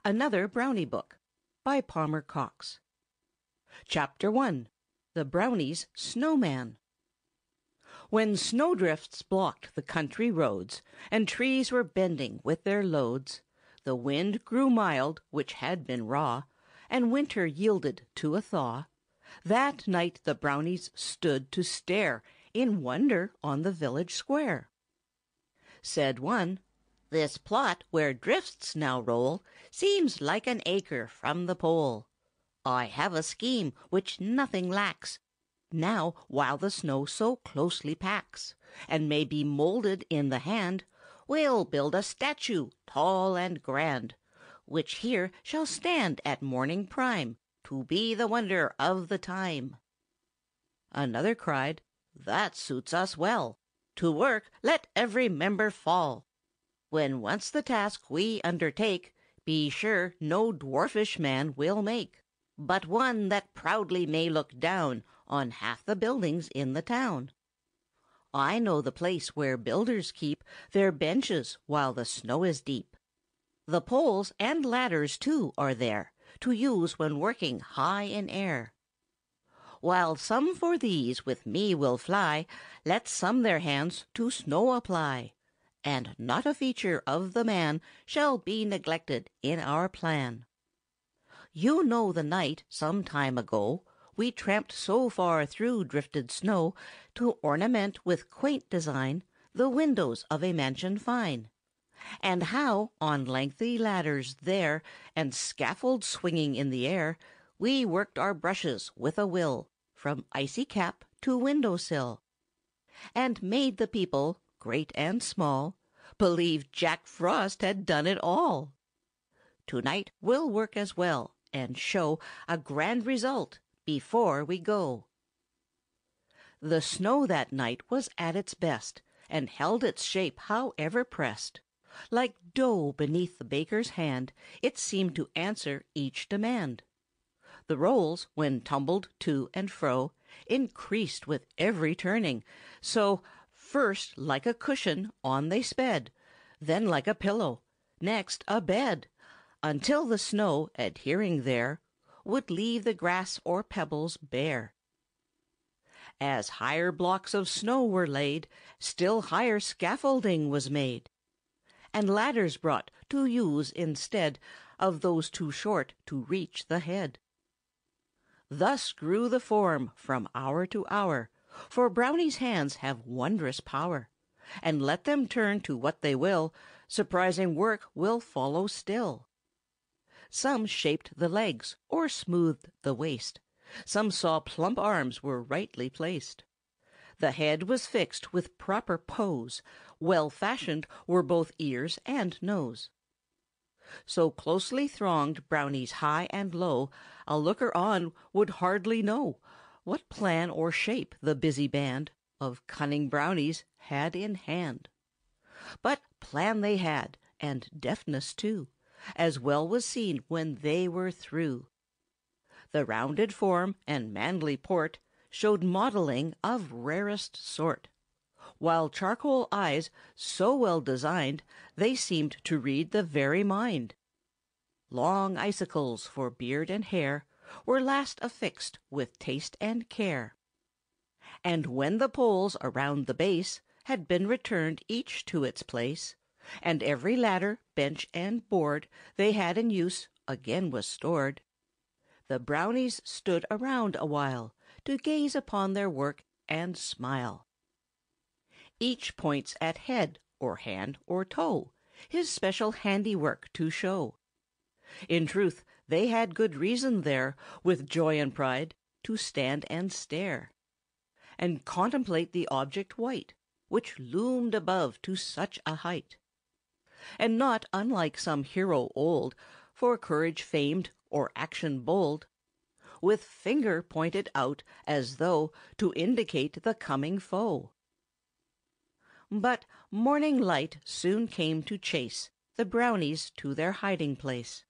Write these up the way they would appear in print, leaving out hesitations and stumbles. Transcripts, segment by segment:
Another Brownie book by Palmer Cox. Chapter 1. The Brownies' Snowman. When snowdrifts blocked the country roads, and trees were bending with their loads, the wind grew mild, which had been raw, and winter yielded to a thaw. That night the Brownies stood to stare in wonder on the village square. Said one, "This plot where drifts now roll seems like an acre from the pole. I have a scheme which nothing lacks, now while the snow so closely packs, and may be moulded in the hand. We'll build a statue tall and grand, which here shall stand at morning prime, to be the wonder of the time." Another cried, "That suits us well. To work let every member fall. When once the task we undertake, be sure no dwarfish man we'll make, but one that proudly may look down on half the buildings in the town. I know the place where builders keep their benches while the snow is deep. The poles and ladders, too, are there, to use when working high in air. While some for these with me will fly, let some their hands to snow apply, and not a feature of the man shall be neglected in our plan. You know the night, some time ago, we tramped so far through drifted snow to ornament with quaint design the windows of a mansion fine, and how, on lengthy ladders there, and scaffold swinging in the air, we worked our brushes with a will, from icy cap to window sill, and made the people, great and small, believe Jack Frost had done it all. To-night we'll work as well, and show a grand result before we go." The snow that night was at its best, and held its shape however pressed. Like dough beneath the baker's hand, it seemed to answer each demand. The rolls, when tumbled to and fro, increased with every turning, so first like a cushion on they sped, then like a pillow, next a bed, until the snow, adhering there, would leave the grass or pebbles bare. As higher blocks of snow were laid, still higher scaffolding was made, and ladders brought to use instead of those too short to reach the head. Thus grew the form from hour to hour, for Brownie's hands have wondrous power, and let them turn to what they will, surprising work will follow still. Some shaped the legs or smoothed the waist, some saw plump arms were rightly placed. The head was fixed with proper pose, well fashioned were both ears and nose. So closely thronged Brownies high and low, a looker on would hardly know what plan or shape the busy band of cunning Brownies had in hand. But plan they had, and deftness too, as well was seen when they were through. The rounded form and manly port showed modelling of rarest sort, while charcoal eyes, so well designed, they seemed to read the very mind. Long icicles for beard and hair were last affixed with taste and care, and when the poles around the base had been returned each to its place, and every ladder, bench, and board they had in use again was stored, the Brownies stood around a while to gaze upon their work and smile. Each points at head, or hand, or toe, his special handiwork to show. In truth, they had good reason there, with joy and pride, to stand and stare, and contemplate the object white, which loomed above to such a height. And not unlike some hero old, for courage famed or action bold, with finger pointed out as though to indicate the coming foe. But morning light soon came to chase the Brownies to their hiding place,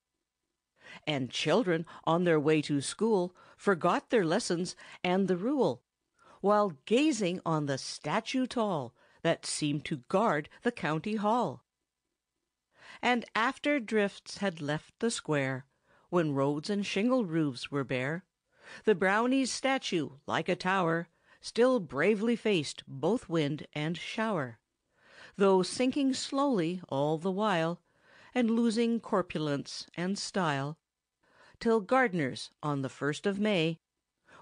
and children on their way to school forgot their lessons and the rule, while gazing on the statue tall that seemed to guard the county hall. And after drifts had left the square, when roads and shingle roofs were bare, the Brownie's statue, like a tower, still bravely faced both wind and shower, though sinking slowly all the while, and losing corpulence and style, till gardeners, on the 1st of May,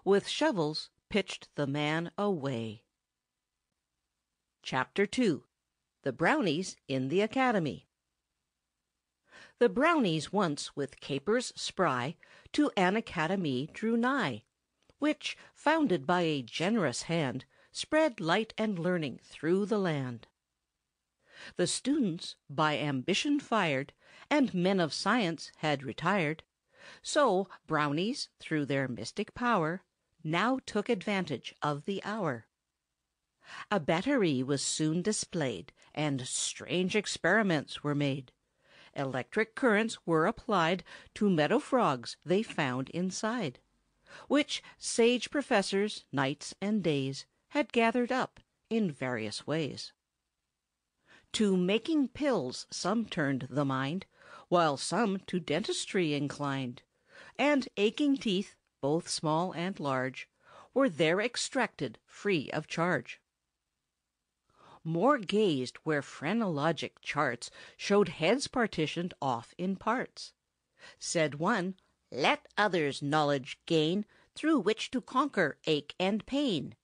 with shovels pitched the man away. Chapter II. The Brownies in the Academy. The Brownies once with capers spry to an academy drew nigh, which, founded by a generous hand, spread light and learning through the land. The students, by ambition fired, and men of science had retired, so Brownies, through their mystic power, now took advantage of the hour. A battery was soon displayed, and strange experiments were made. Electric currents were applied to meadow frogs they found inside, which sage professors, nights and days, had gathered up in various ways. To making pills some turned the mind, while some to dentistry inclined, and aching teeth, both small and large, were there extracted free of charge. More gazed where phrenologic charts showed heads partitioned off in parts. Said one, "Let others knowledge gain through which to conquer ache and pain.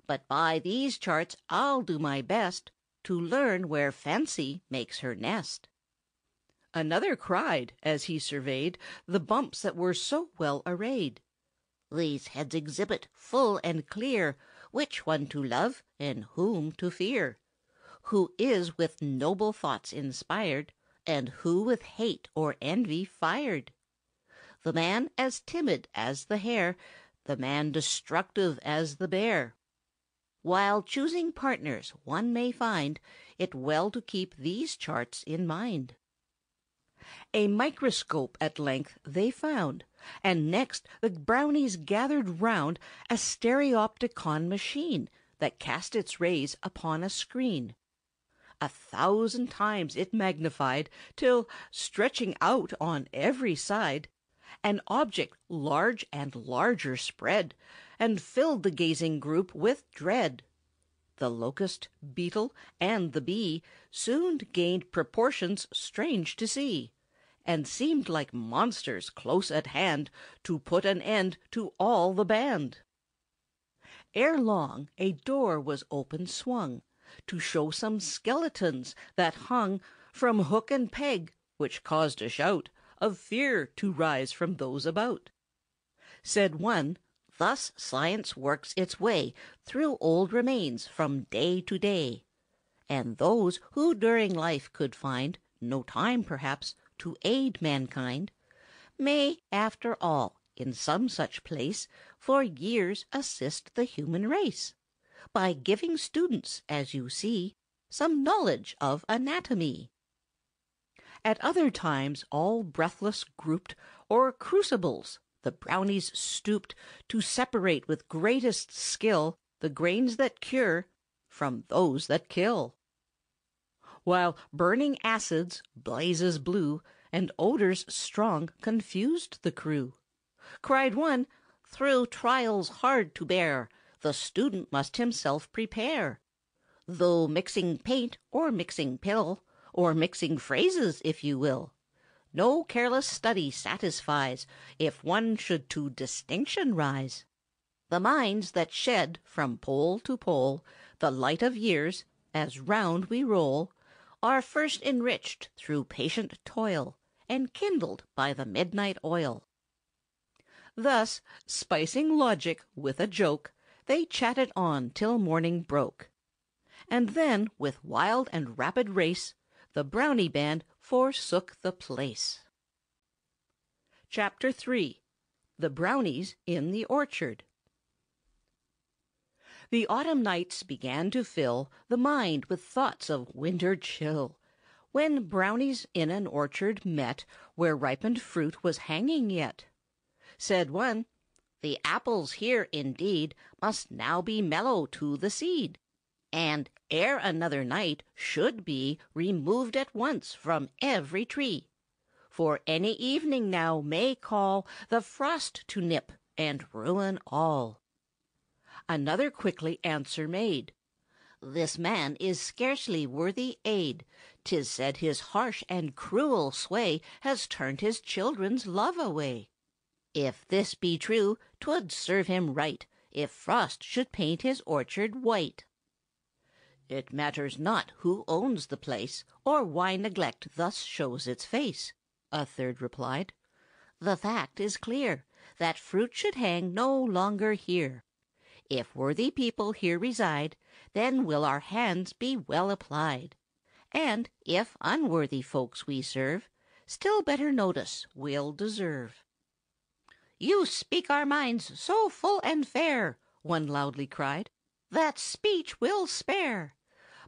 But by these charts I'll do my best to learn where fancy makes her nest." Another cried, as he surveyed the bumps that were so well arrayed, "These heads exhibit full and clear which one to love and whom to fear, who is with noble thoughts inspired, and who with hate or envy fired. The man as timid as the hare, the man destructive as the bear. While choosing partners one may find it well to keep these charts in mind." A microscope at length they found, and next the Brownies gathered round a stereopticon machine that cast its rays upon a screen. 1,000 times it magnified, till, stretching out on every side, an object large and larger spread, and filled the gazing group with dread. The locust, beetle, and the bee soon gained proportions strange to see, and seemed like monsters close at hand to put an end to all the band. Ere long a door was open swung, to show some skeletons that hung from hook and peg, which caused a shout of fear to rise from those about. Said one, "Thus science works its way through old remains from day to day, and those who during life could find no time, perhaps, to aid mankind, may, after all, in some such place, for years assist the human race, by giving students, as you see, some knowledge of anatomy." At other times, all breathless grouped, o'er crucibles, the Brownies stooped to separate with greatest skill the grains that cure from those that kill. While burning acids, blazes blue, and odors strong confused the crew. Cried one, "Through trials hard to bear, the student must himself prepare. Though mixing paint, or mixing pill, or mixing phrases, if you will, no careless study satisfies, if one should to distinction rise. The minds that shed, from pole to pole, the light of years, as round we roll, are first enriched through patient toil, and kindled by the midnight oil." Thus, spicing logic with a joke, they chatted on till morning broke. And then, with wild and rapid race, the Brownie band forsook the place. Chapter III. The Brownies in the Orchard. The autumn nights began to fill the mind with thoughts of winter chill, when Brownies in an orchard met, where ripened fruit was hanging yet. Said one, "The apples here, indeed, must now be mellow to the seed, and ere another night should be removed at once from every tree. For any evening now may call the frost to nip and ruin all." Another quickly answer made, "This man is scarcely worthy aid. 'Tis said his harsh and cruel sway has turned his children's love away. If this be true, 'twould serve him right if frost should paint his orchard white." "It matters not who owns the place, or why neglect thus shows its face," a third replied. "The fact is clear, that fruit should hang no longer here. If worthy people here reside, then will our hands be well applied. And if unworthy folks we serve, still better notice we'll deserve." "You speak our minds so full and fair," one loudly cried, "that speech we'll spare.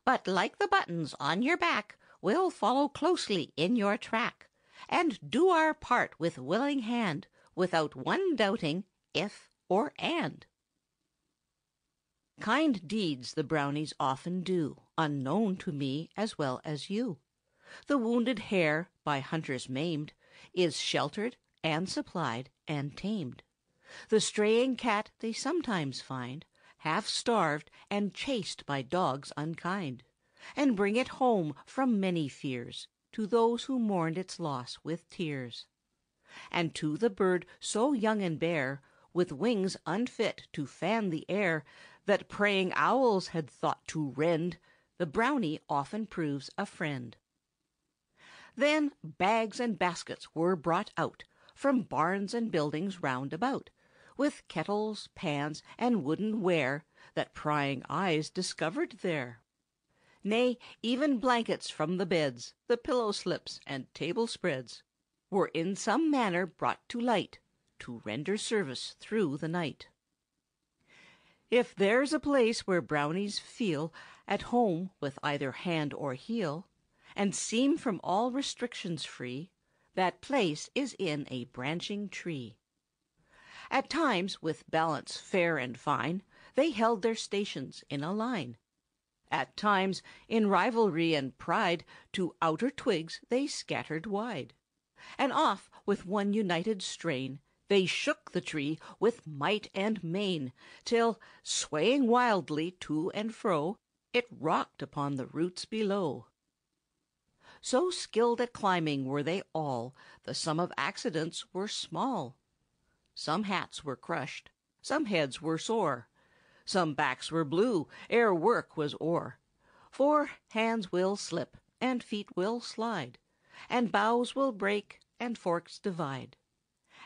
But like the buttons on your back, we'll follow closely in your track, and do our part with willing hand, without one doubting if or and." Kind deeds the Brownies often do, unknown to me as well as you. The wounded hare, by hunters maimed, is sheltered and supplied and tamed. The straying cat they sometimes find, half starved and chased by dogs unkind, and bring it home from many fears to those who mourned its loss with tears. And to the bird so young and bare, with wings unfit to fan the air, that praying owls had thought to rend, the Brownie often proves a friend. Then bags and baskets were brought out from barns and buildings round about, with kettles, pans, and wooden ware that prying eyes discovered there. Nay, even blankets from the beds, the pillow slips, and table spreads, were in some manner brought to light, to render service through the night. If there's a place where Brownies feel at home with either hand or heel, and seem from all restrictions free, that place is in a branching tree. At times, with balance fair and fine, they held their stations in a line. At times, in rivalry and pride, to outer twigs they scattered wide. And off, with one united strain, they shook the tree with might and main, till, swaying wildly to and fro, it rocked upon the roots below. So skilled at climbing were they all, the sum of accidents were small. Some hats were crushed, some heads were sore, some backs were blue ere work was o'er. For hands will slip, and feet will slide, and boughs will break, and forks divide.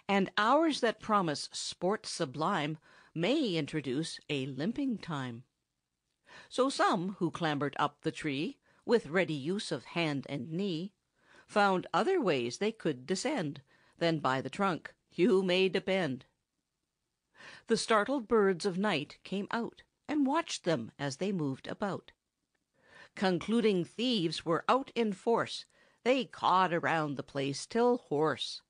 And hours that promise sport sublime may introduce a limping time. So some who clambered up the tree, with ready use of hand and knee, found other ways they could descend than by the trunk, you may depend. The startled birds of night came out and watched them as they moved about. Concluding thieves were out in force, they cawed around the place till hoarse.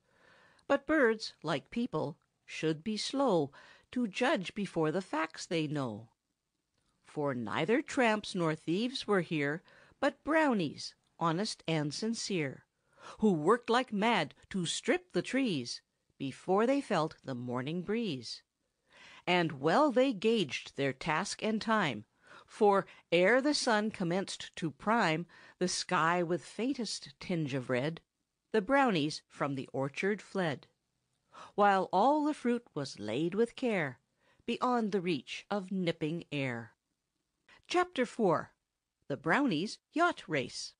But birds, like people, should be slow to judge before the facts they know. For neither tramps nor thieves were here, but Brownies, honest and sincere, who worked like mad to strip the trees before they felt the morning breeze. And well they gauged their task and time, for ere the sun commenced to prime the sky with faintest tinge of red, the Brownies from the orchard fled, while all the fruit was laid with care beyond the reach of nipping air. Chapter 4. The Brownies' Yacht Race.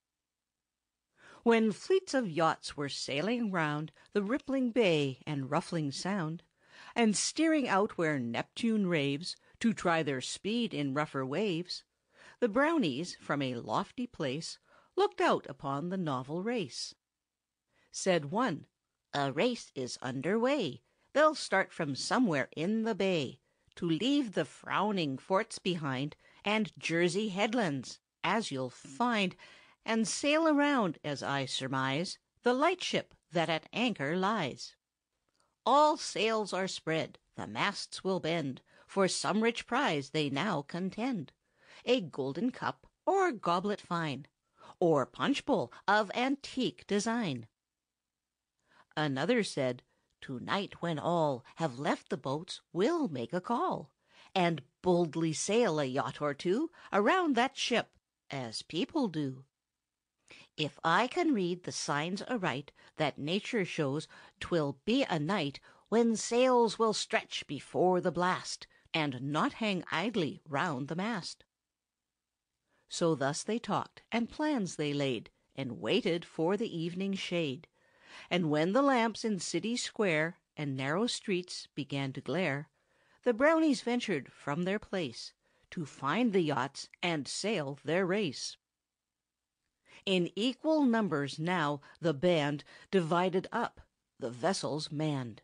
When fleets of yachts were sailing round the rippling bay and ruffling sound, and steering out where Neptune raves to try their speed in rougher waves, the Brownies from a lofty place looked out upon the novel race. Said one, "A race is under way. They'll start from somewhere in the bay, to leave the frowning forts behind, and Jersey headlands, as you'll find, and sail around, as I surmise, the lightship that at anchor lies. All sails are spread, the masts will bend, for some rich prize they now contend, a golden cup or goblet fine, or punch bowl of antique design. Another said, "To-night when all have left the boats, we'll make a call, and boldly sail a yacht or two around that ship, as people do. If I can read the signs aright that nature shows, 'twill be a night when sails will stretch before the blast, and not hang idly round the mast." So thus they talked, and plans they laid, and waited for the evening shade. And when the lamps in City Square and narrow streets began to glare, the Brownies ventured from their place to find the yachts and sail their race. In equal numbers now the band divided up, the vessels manned.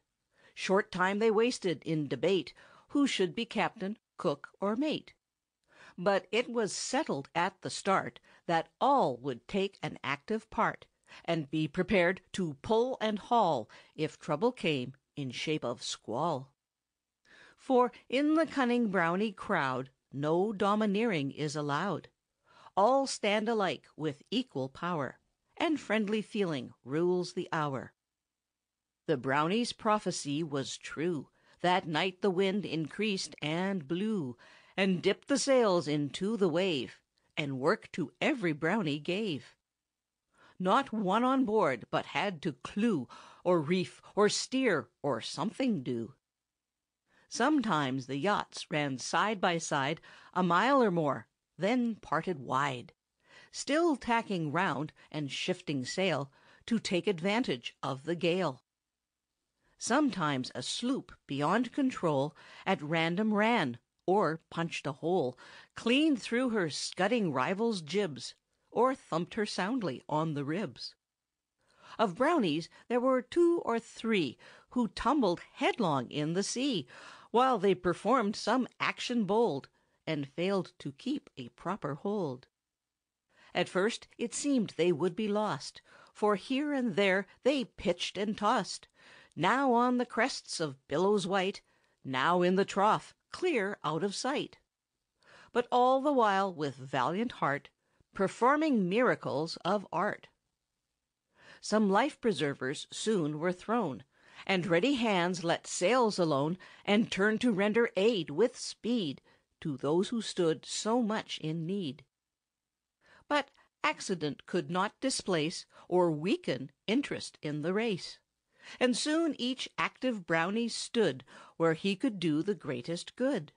Short time they wasted in debate who should be captain, cook, or mate. But it was settled at the start that all would take an active part, and be prepared to pull and haul if trouble came in shape of squall. For in the cunning Brownie crowd no domineering is allowed. All stand alike with equal power, and friendly feeling rules the hour. The Brownie's prophecy was true. That night the wind increased and blew, and dipped the sails into the wave, and work to every Brownie gave. Not one on board but had to clew, or reef, or steer, or something do. Sometimes the yachts ran side by side a mile or more, then parted wide, still tacking round and shifting sail to take advantage of the gale. Sometimes a sloop beyond control at random ran, or punched a hole clean through her scudding rival's jibs, or thumped her soundly on the ribs. Of Brownies there were 2 or 3 who tumbled headlong in the sea, while they performed some action bold, and failed to keep a proper hold. At first it seemed they would be lost, for here and there they pitched and tossed, now on the crests of billows white, now in the trough, clear out of sight. But all the while with valiant heart, performing miracles of art. Some life-preservers soon were thrown, and ready hands let sails alone, and turned to render aid with speed to those who stood so much in need. But accident could not displace or weaken interest in the race, and soon each active Brownie stood where he could do the greatest good.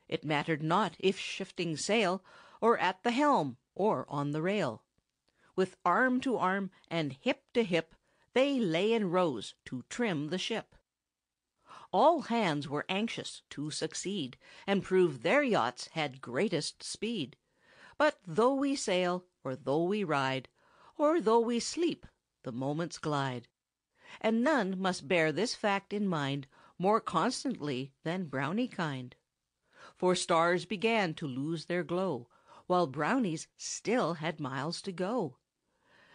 It mattered not if shifting sail, or at the helm, or on the rail. With arm to arm and hip to hip, they lay in rows to trim the ship. All hands were anxious to succeed, and prove their yachts had greatest speed. But though we sail, or though we ride, or though we sleep, the moments glide. And none must bear this fact in mind more constantly than Brownie kind. For stars began to lose their glow, while Brownies still had miles to go.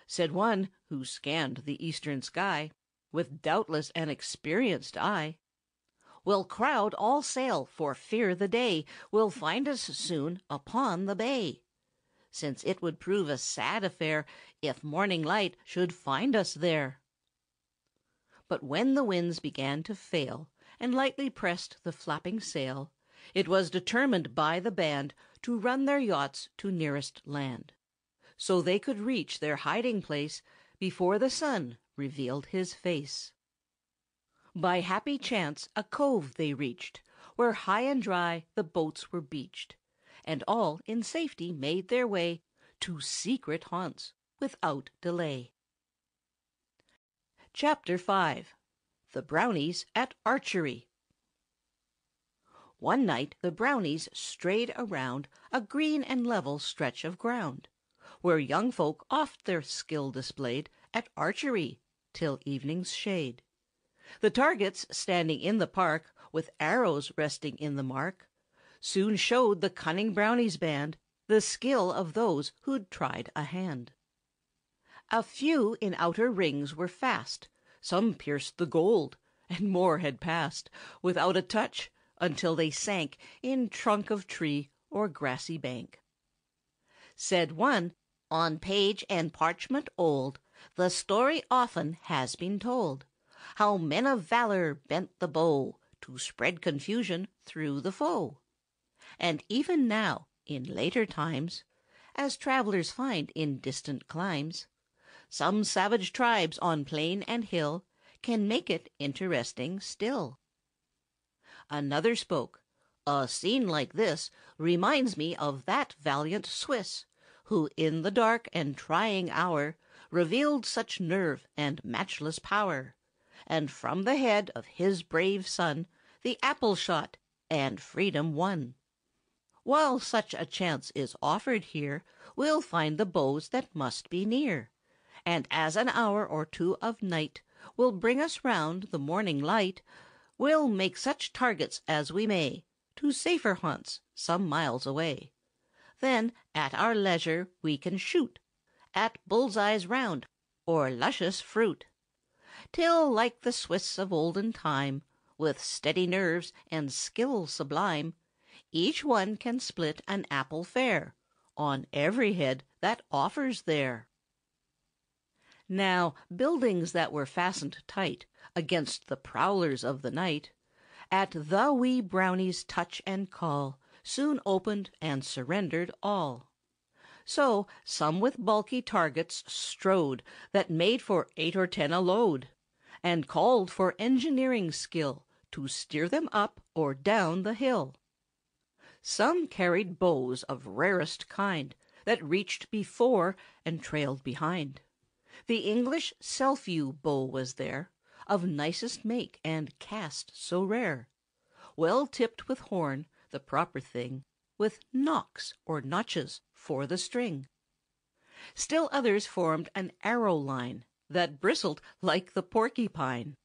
Said one, who scanned the eastern sky, with doubtless an experienced eye, "We'll crowd all sail, for fear the day will find us soon upon the bay, since it would prove a sad affair if morning light should find us there." But when the winds began to fail, and lightly pressed the flapping sail, it was determined by the band to run their yachts to nearest land, so they could reach their hiding place before the sun revealed his face. By happy chance a cove they reached, where high and dry the boats were beached, and all in safety made their way to secret haunts without delay. Chapter 5. The Brownies at Archery. One night the Brownies strayed around a green and level stretch of ground, where young folk oft their skill displayed at archery till evening's shade. The targets standing in the park, with arrows resting in the mark, soon showed the cunning Brownies' band the skill of those who'd tried a hand. A few in outer rings were fast, some pierced the gold, and more had passed without a touch until they sank in trunk of tree or grassy bank. Said one, "On page and parchment old the story often has been told, how men of valor bent the bow to spread confusion through the foe. And even now, in later times, as travelers find in distant climes, some savage tribes on plain and hill can make it interesting still." Another spoke, "A scene like this reminds me of that valiant Swiss, who in the dark and trying hour revealed such nerve and matchless power, and from the head of his brave son the apple shot, and freedom won. While such a chance is offered here, we'll find the bows that must be near, and as an hour or two of night will bring us round the morning light, we'll make such targets as we may to safer haunts some miles away. Then at our leisure we can shoot at bull's-eyes round or luscious fruit, till, like the Swiss of olden time, with steady nerves and skill sublime, each one can split an apple fair on every head that offers there." Now, buildings that were fastened tight against the prowlers of the night, at the wee Brownies' touch and call, soon opened and surrendered all. So some with bulky targets strode that made for 8 or 10 a load, and called for engineering skill to steer them up or down the hill. Some carried bows of rarest kind that reached before and trailed behind. The English self-view bow was there, of nicest make and cast so rare, well tipped with horn, the proper thing, with nocks or notches for the string. Still others formed an arrow line that bristled like the porcupine.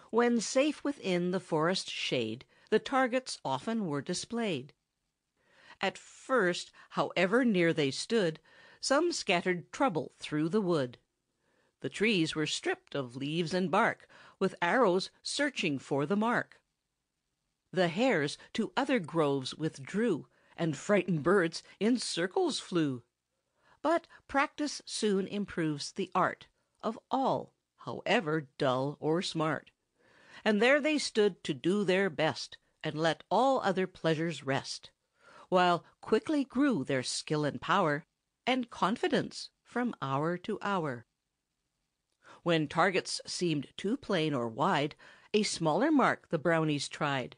When safe within the forest shade, the targets often were displayed. At first, however near they stood, some scattered trouble through the wood. The trees were stripped of leaves and bark, with arrows searching for the mark. The hares to other groves withdrew, and frightened birds in circles flew. But practice soon improves the art of all, however dull or smart. And there they stood to do their best, and let all other pleasures rest, while quickly grew their skill and power, and confidence from hour to hour. When targets seemed too plain or wide, a smaller mark the Brownies tried.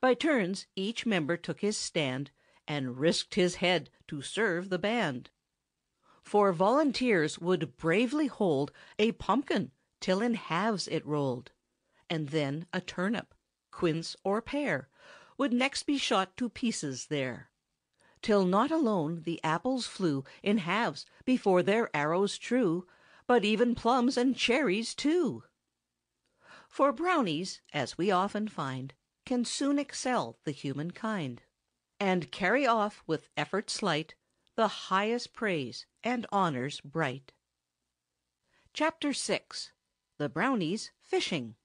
By turns each member took his stand, and risked his head to serve the band. For volunteers would bravely hold a pumpkin till in halves it rolled, and then a turnip, quince, or pear would next be shot to pieces there, till not alone the apples flew in halves before their arrows true, but even plums and cherries too. For Brownies, as we often find, can soon excel the human kind, and carry off with effort slight the highest praise and honors bright. Chapter 6. The Brownies Fishing.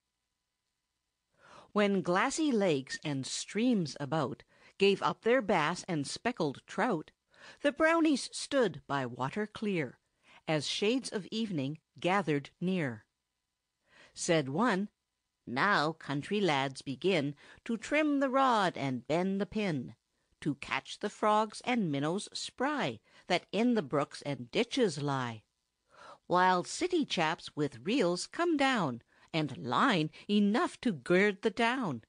When glassy lakes and streams about gave up their bass and speckled trout, the Brownies stood by water clear, as shades of evening gathered near. Said one, "Now, country lads, begin to trim the rod and bend the pin, to catch the frogs and minnows spry that in the brooks and ditches lie, while city chaps with reels come down, and line enough to gird the down,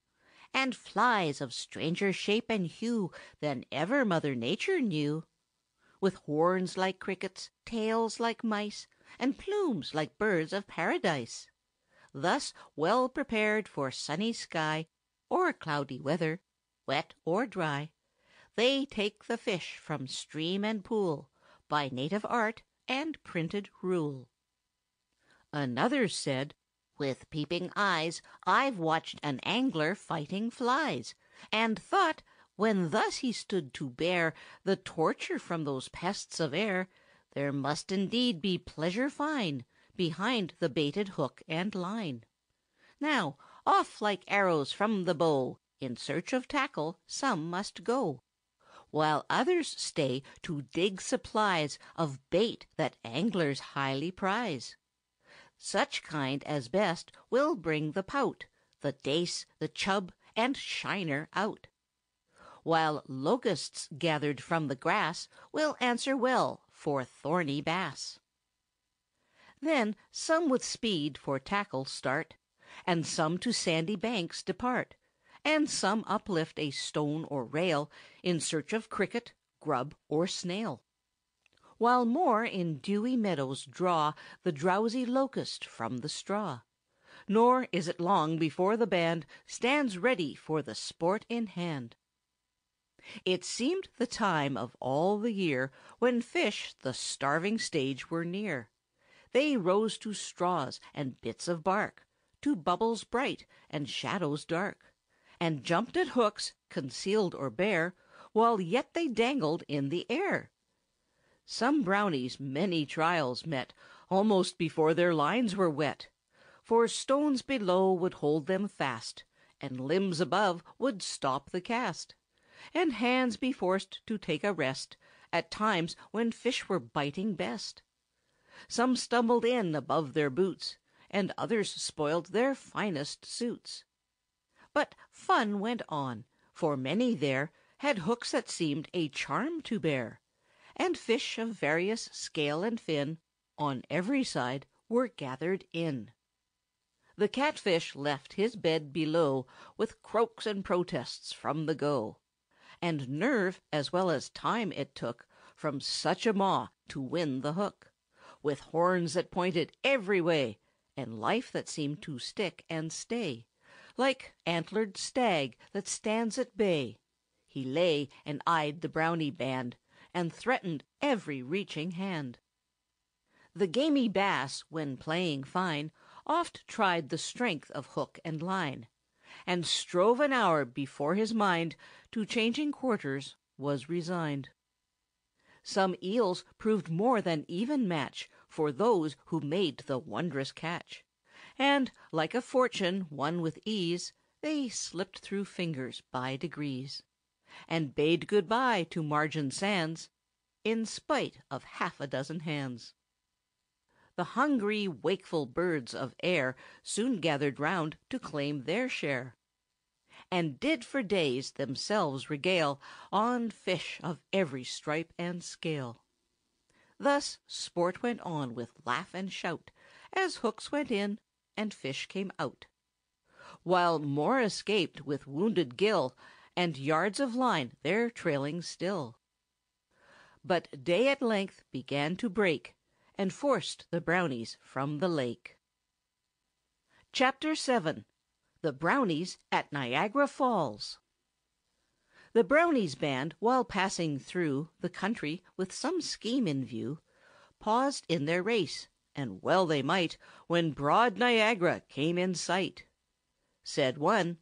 and flies of stranger shape and hue than ever Mother Nature knew, with horns like crickets, tails like mice, and plumes like birds of paradise. Thus well prepared for sunny sky or cloudy weather, wet or dry, they take the fish from stream and pool by native art and printed rule." Another said, "With peeping eyes I've watched an angler fighting flies, and thought, when thus he stood to bear the torture from those pests of air, there must indeed be pleasure fine behind the baited hook and line. Now, off like arrows from the bow, in search of tackle some must go, while others stay to dig supplies of bait that anglers highly prize. Such kind as best will bring the pout, the dace, the chub, and shiner out, while locusts gathered from the grass will answer well for thorny bass. Then some with speed for tackle start, and some to sandy banks depart, and some uplift a stone or rail in search of cricket, grub, or snail, while more in dewy meadows draw the drowsy locust from the straw. Nor is it long before the band stands ready for the sport in hand. It seemed the time of all the year when fish the starving stage were near. They rose to straws and bits of bark, to bubbles bright and shadows dark, and jumped at hooks, concealed or bare, while yet they dangled in the air. Some brownies many trials met, almost before their lines were wet, for stones below would hold them fast, and limbs above would stop the cast, and hands be forced to take a rest at times when fish were biting best. Some stumbled in above their boots, and others spoiled their finest suits. But fun went on, for many there had hooks that seemed a charm to bear, and fish of various scale and fin on every side were gathered in. The catfish left his bed below with croaks and protests from the go, and nerve as well as time it took from such a maw to win the hook, with horns that pointed every way, and life that seemed to stick and stay, like antlered stag that stands at bay. He lay and eyed the Brownie band, and threatened every reaching hand. The gamy bass, when playing fine, oft tried the strength of hook and line, and strove an hour before his mind to changing quarters was resigned. Some eels proved more than even match for those who made the wondrous catch, and, like a fortune won with ease, they slipped through fingers by degrees, and bade good-bye to margin sands, in spite of half a dozen hands. The hungry, wakeful birds of air soon gathered round to claim their share, and did for days themselves regale on fish of every stripe and scale. Thus sport went on with laugh and shout, as hooks went in and fish came out, while more escaped with wounded gill, and yards of line there trailing still. But day at length began to break, and forced the Brownies from the lake. Chapter 7. The Brownies at Niagara Falls. The Brownies band, while passing through the country with some scheme in view, paused in their race, and well they might, when broad Niagara came in sight. Said one,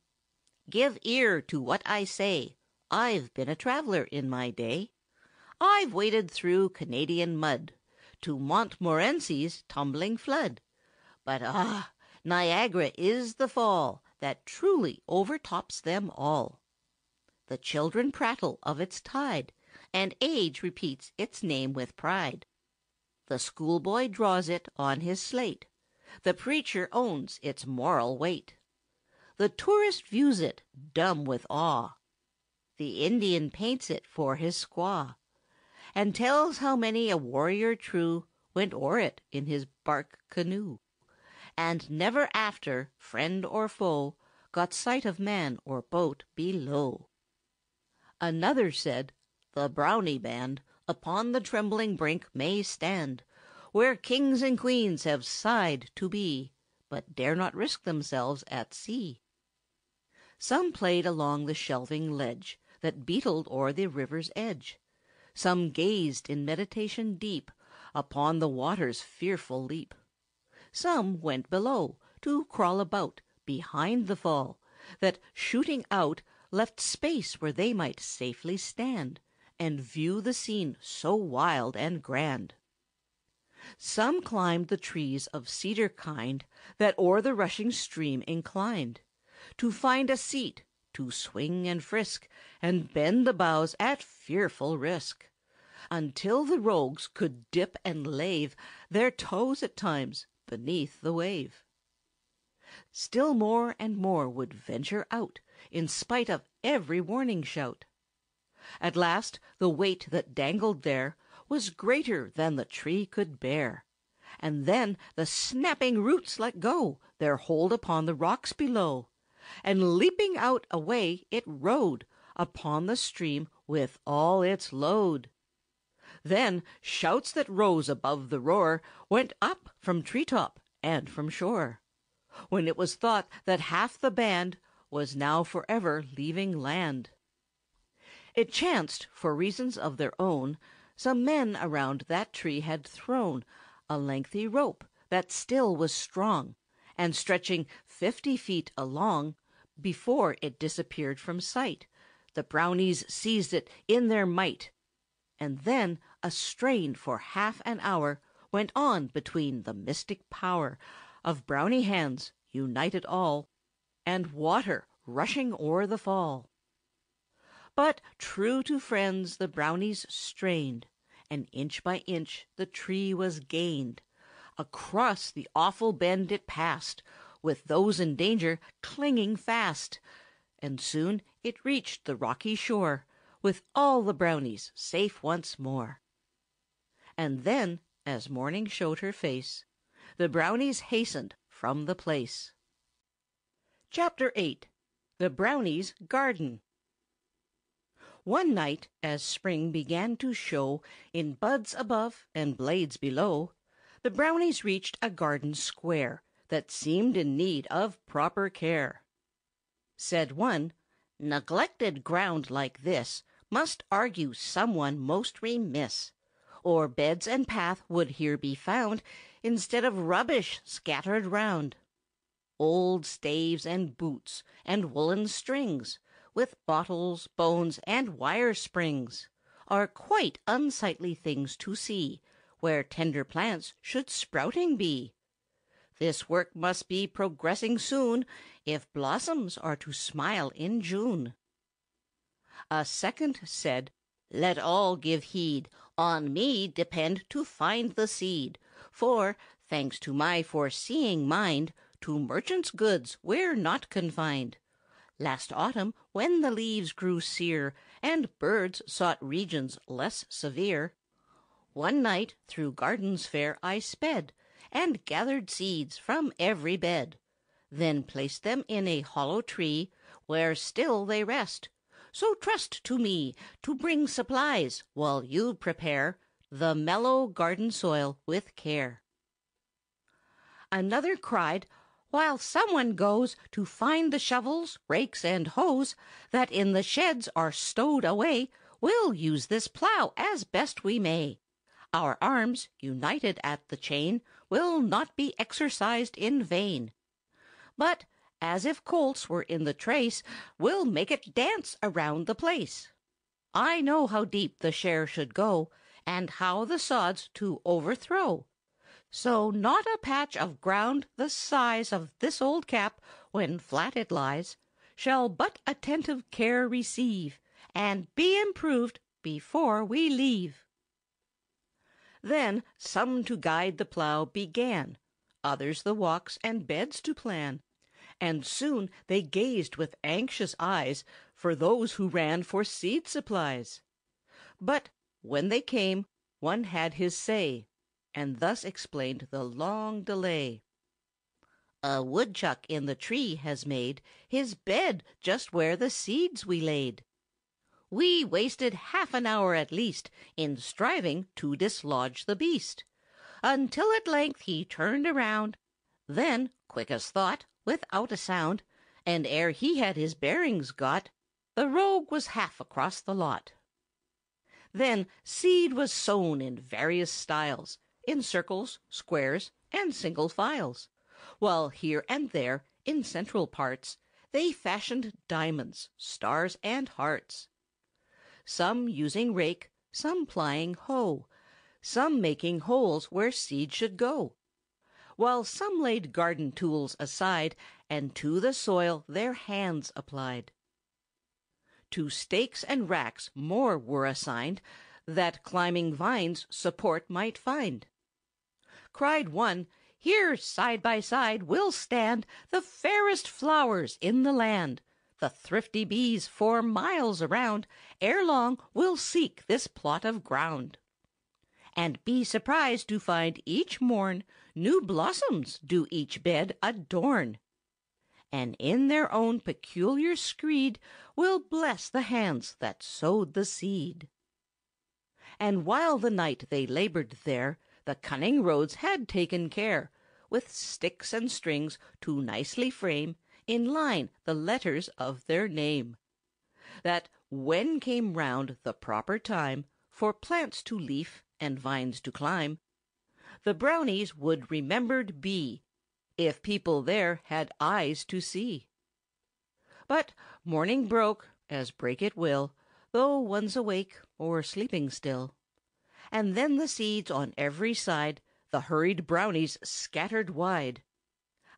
"Give ear to what I say. I've been a traveller in my day. I've waded through Canadian mud to Montmorency's tumbling flood. But Niagara is the fall that truly overtops them all. The children prattle of its tide, and age repeats its name with pride. The schoolboy draws it on his slate. The preacher owns its moral weight. The tourist views it, dumb with awe. The Indian paints it for his squaw, and tells how many a warrior true went o'er it in his bark canoe, and never after, friend or foe, got sight of man or boat below." Another said, "The Brownie band upon the trembling brink may stand, where kings and queens have sighed to be, but dare not risk themselves at sea." Some played along the shelving ledge that beetled o'er the river's edge. Some gazed in meditation deep upon the water's fearful leap. Some went below to crawl about behind the fall, that, shooting out, left space where they might safely stand and view the scene so wild and grand. Some climbed the trees of cedar kind that o'er the rushing stream inclined, to find a seat, to swing and frisk, and bend the boughs at fearful risk, until the rogues could dip and lave their toes at times beneath the wave. Still more and more would venture out, in spite of every warning shout. At last the weight that dangled there was greater than the tree could bear, and then the snapping roots let go their hold upon the rocks below, and leaping out away it rode upon the stream with all its load. Then shouts that rose above the roar went up from tree-top and from shore, when it was thought that half the band was now forever leaving land. It chanced, for reasons of their own, some men around that tree had thrown a lengthy rope that still was strong, and stretching 50 feet along, before it disappeared from sight, the Brownies seized it in their might, and then a strain for half an hour went on between the mystic power of Brownie hands, united all, and water rushing o'er the fall. But true to friends the Brownies strained, and inch by inch the tree was gained. Across the awful bend it passed, with those in danger clinging fast, and soon it reached the rocky shore, with all the Brownies safe once more. And then, as morning showed her face, the Brownies hastened from the place. Chapter 8. The Brownies' Garden. One night, as spring began to show in buds above and blades below, the Brownies reached a garden square that seemed in need of proper care. Said one, "Neglected ground like this must argue someone most remiss, or beds and path would here be found instead of rubbish scattered round. Old staves and boots and woolen strings, with bottles, bones, and wire springs, are quite unsightly things to see, where tender plants should sprouting be. This work must be progressing soon, if blossoms are to smile in June." A second said, "Let all give heed, on me depend to find the seed, for, thanks to my foreseeing mind, to merchants' goods we're not confined. Last autumn, when the leaves grew sere, and birds sought regions less severe, one night through gardens fair I sped, and gathered seeds from every bed, then placed them in a hollow tree, where still they rest. So trust to me to bring supplies, while you prepare the mellow garden soil with care." Another cried, "While someone goes to find the shovels, rakes, and hoes that in the sheds are stowed away, we'll use this plough as best we may. Our arms, united at the chain, will not be exercised in vain. But, as if colts were in the trace, we'll make it dance around the place. I know how deep the share should go, and how the sods to overthrow. So not a patch of ground the size of this old cap, when flat it lies, shall but attentive care receive, and be improved before we leave." Then some to guide the plough began, others the walks and beds to plan, and soon they gazed with anxious eyes for those who ran for seed supplies. But when they came, one had his say, and thus explained the long delay. "A woodchuck in the tree has made his bed just where the seeds we laid. We wasted half an hour at least in striving to dislodge the beast, until at length he turned around. Then, quick as thought, without a sound, and ere he had his bearings got, the rogue was half across the lot. Then seed was sown in various styles, in circles, squares, and single files, while here and there, in central parts, they fashioned diamonds, stars, and hearts. Some using rake, some plying hoe, some making holes where seed should go, while some laid garden tools aside, and to the soil their hands applied. To stakes and racks more were assigned, that climbing vines support might find. Cried one, "Here side by side will stand the fairest flowers in the land. The thrifty bees for miles around ere long will seek this plot of ground, and be surprised to find each morn new blossoms do each bed adorn, and in their own peculiar screed will bless the hands that sowed the seed." And while the night they labored there, the cunning rogues had taken care, with sticks and strings, to nicely frame in line the letters of their name, that when came round the proper time for plants to leaf and vines to climb, the Brownies would remembered be, if people there had eyes to see. But morning broke, as break it will, though one's awake or sleeping still, and then the seeds on every side the hurried Brownies scattered wide.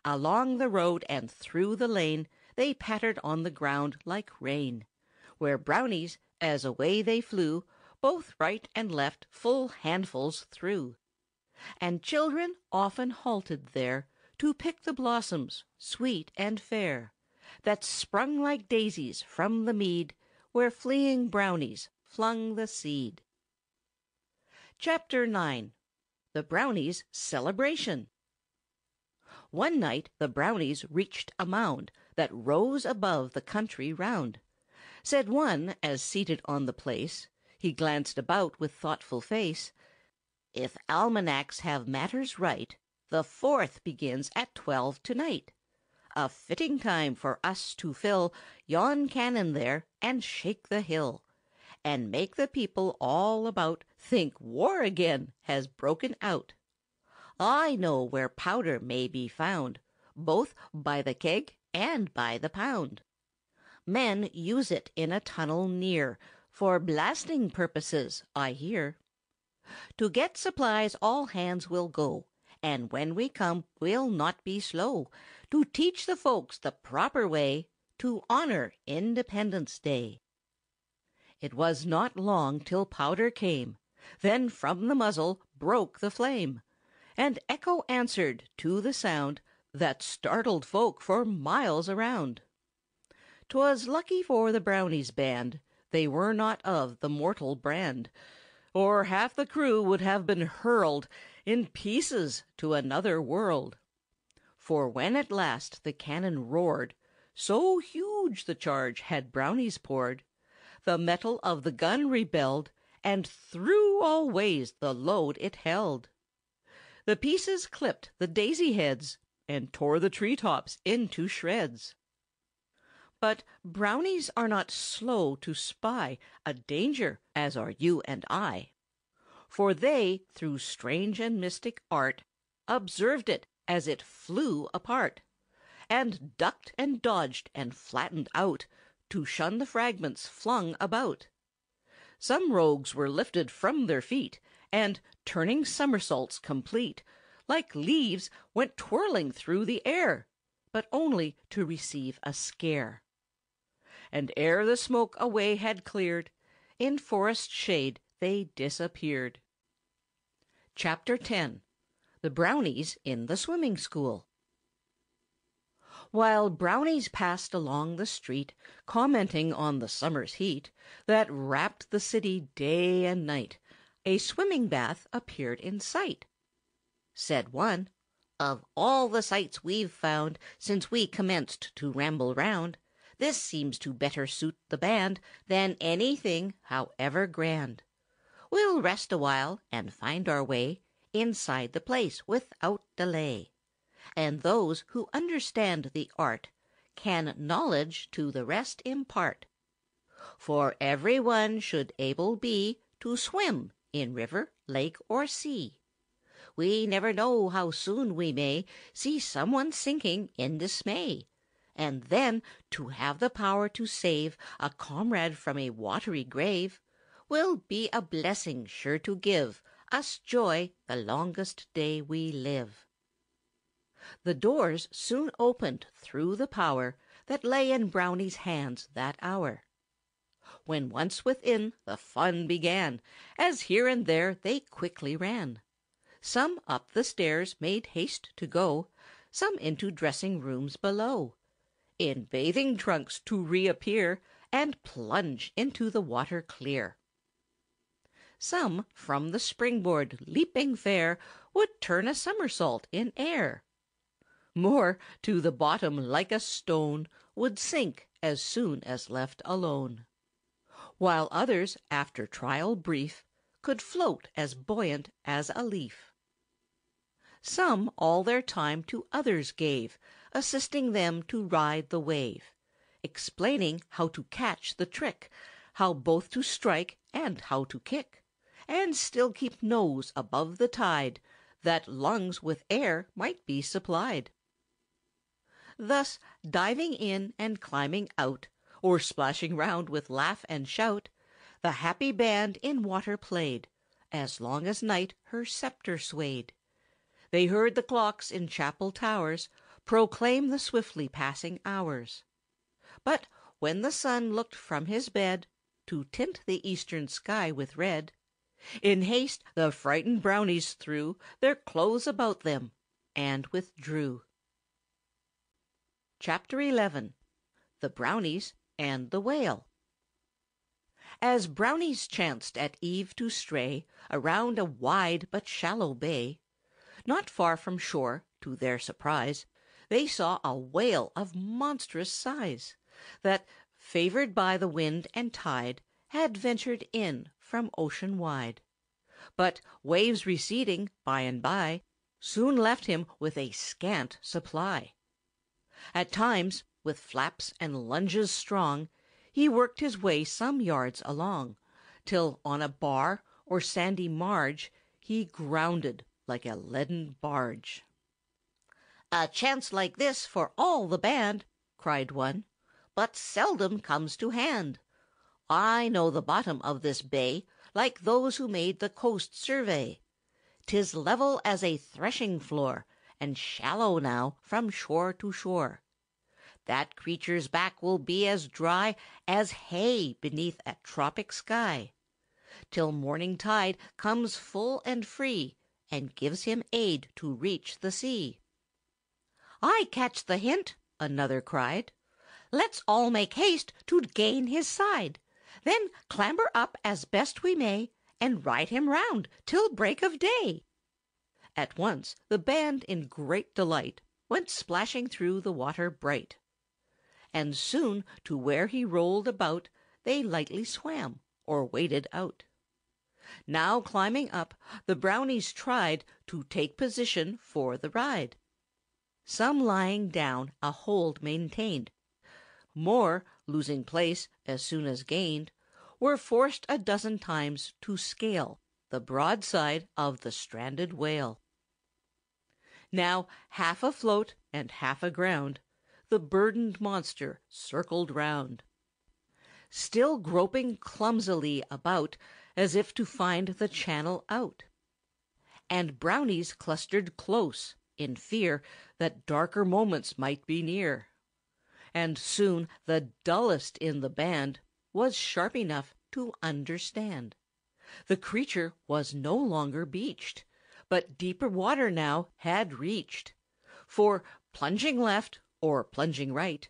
Along the road and through the lane they pattered on the ground like rain, where Brownies, as away they flew, both right and left full handfuls threw. And children often halted there to pick the blossoms sweet and fair, that sprung like daisies from the mead where fleeing Brownies flung the seed. Chapter 9. The Brownies' Celebration. One night the Brownies reached a mound that rose above the country round. Said one, as seated on the place, he glanced about with thoughtful face, "If almanacs have matters right, the 4th begins at 12 to-night. A fitting time for us to fill yon cannon there and shake the hill, and make the people all about think war again has broken out. I know where powder may be found, both by the keg and by the pound. Men use it in a tunnel near, for blasting purposes, I hear. To get supplies all hands will go, and when we come we'll not be slow to teach the folks the proper way to honor Independence Day." It was not long till powder came, then from the muzzle broke the flame, and echo answered to the sound that startled folk for miles around. 'Twas lucky for the Brownies' band they were not of the mortal brand, or half the crew would have been hurled in pieces to another world. For when at last the cannon roared, so huge the charge had Brownies poured, the metal of the gun rebelled, and threw all ways the load it held. The pieces clipped the daisy heads, and tore the tree tops into shreds. But Brownies are not slow to spy a danger, as are you and I. For they, through strange and mystic art, observed it as it flew apart, and ducked and dodged and flattened out to shun the fragments flung about. Some rogues were lifted from their feet, and, turning somersaults complete, like leaves went twirling through the air, but only to receive a scare. And ere the smoke away had cleared, in forest shade they disappeared. Chapter 10. The Brownies in the Swimming School. While Brownies passed along the street, commenting on the summer's heat that wrapped the city day and night, a swimming bath appeared in sight. Said one, "Of all the sights we've found since we commenced to ramble round, this seems to better suit the band than anything, however grand. We'll rest awhile and find our way inside the place without delay, and those who understand the art can knowledge to the rest impart. For every one should able be to swim in river, lake, or sea. We never know how soon we may see some one sinking in dismay, and then to have the power to save a comrade from a watery grave will be a blessing sure to give us joy the longest day we live." The doors soon opened through the power that lay in Brownie's hands that hour. When once within, the fun began, as here and there they quickly ran. Some up the stairs made haste to go, some into dressing rooms below, in bathing trunks to reappear, and plunge into the water clear. Some from the springboard, leaping fair, would turn a somersault in air. More to the bottom like a stone would sink as soon as left alone. While others, after trial brief, could float as buoyant as a leaf. Some all their time to others gave, assisting them to ride the wave, explaining how to catch the trick, how both to strike and how to kick, and still keep nose above the tide, that lungs with air might be supplied. Thus, diving in and climbing out, or splashing round with laugh and shout, the happy band in water played, as long as night her sceptre swayed. They heard the clocks in chapel towers proclaim the swiftly passing hours. But when the sun looked from his bed to tint the eastern sky with red, in haste the frightened Brownies threw their clothes about them and withdrew. Chapter 11. The Brownies and the Whale. As Brownies chanced at eve to stray around a wide but shallow bay, not far from shore, to their surprise, they saw a whale of monstrous size, that, favored by the wind and tide, had ventured in from ocean wide. But waves receding by and by soon left him with a scant supply. At times, with flaps and lunges strong, he worked his way some yards along, till on a bar or sandy marge he grounded like a leaden barge. "A chance like this for all the band," cried one, "but seldom comes to hand. I know the bottom of this bay like those who made the coast survey. 'Tis level as a threshing floor, and shallow now from shore to shore. That creature's back will be as dry as hay beneath a tropic sky, till morning tide comes full and free, and gives him aid to reach the sea." "I catch the hint," another cried. "Let's all make haste to gain his side, then clamber up as best we may, and ride him round till break of day." At once the band in great delight went splashing through the water bright. And soon to where he rolled about they lightly swam, or waded out. Now climbing up, the Brownies tried to take position for the ride. Some lying down a hold maintained. More, losing place as soon as gained, were forced a dozen times to scale the broad side of the stranded whale. Now, half afloat and half aground, the burdened monster circled round, still groping clumsily about as if to find the channel out. And Brownies clustered close, in fear that darker moments might be near. And soon the dullest in the band was sharp enough to understand. The creature was no longer beached, but deeper water now had reached. For, plunging left or plunging right,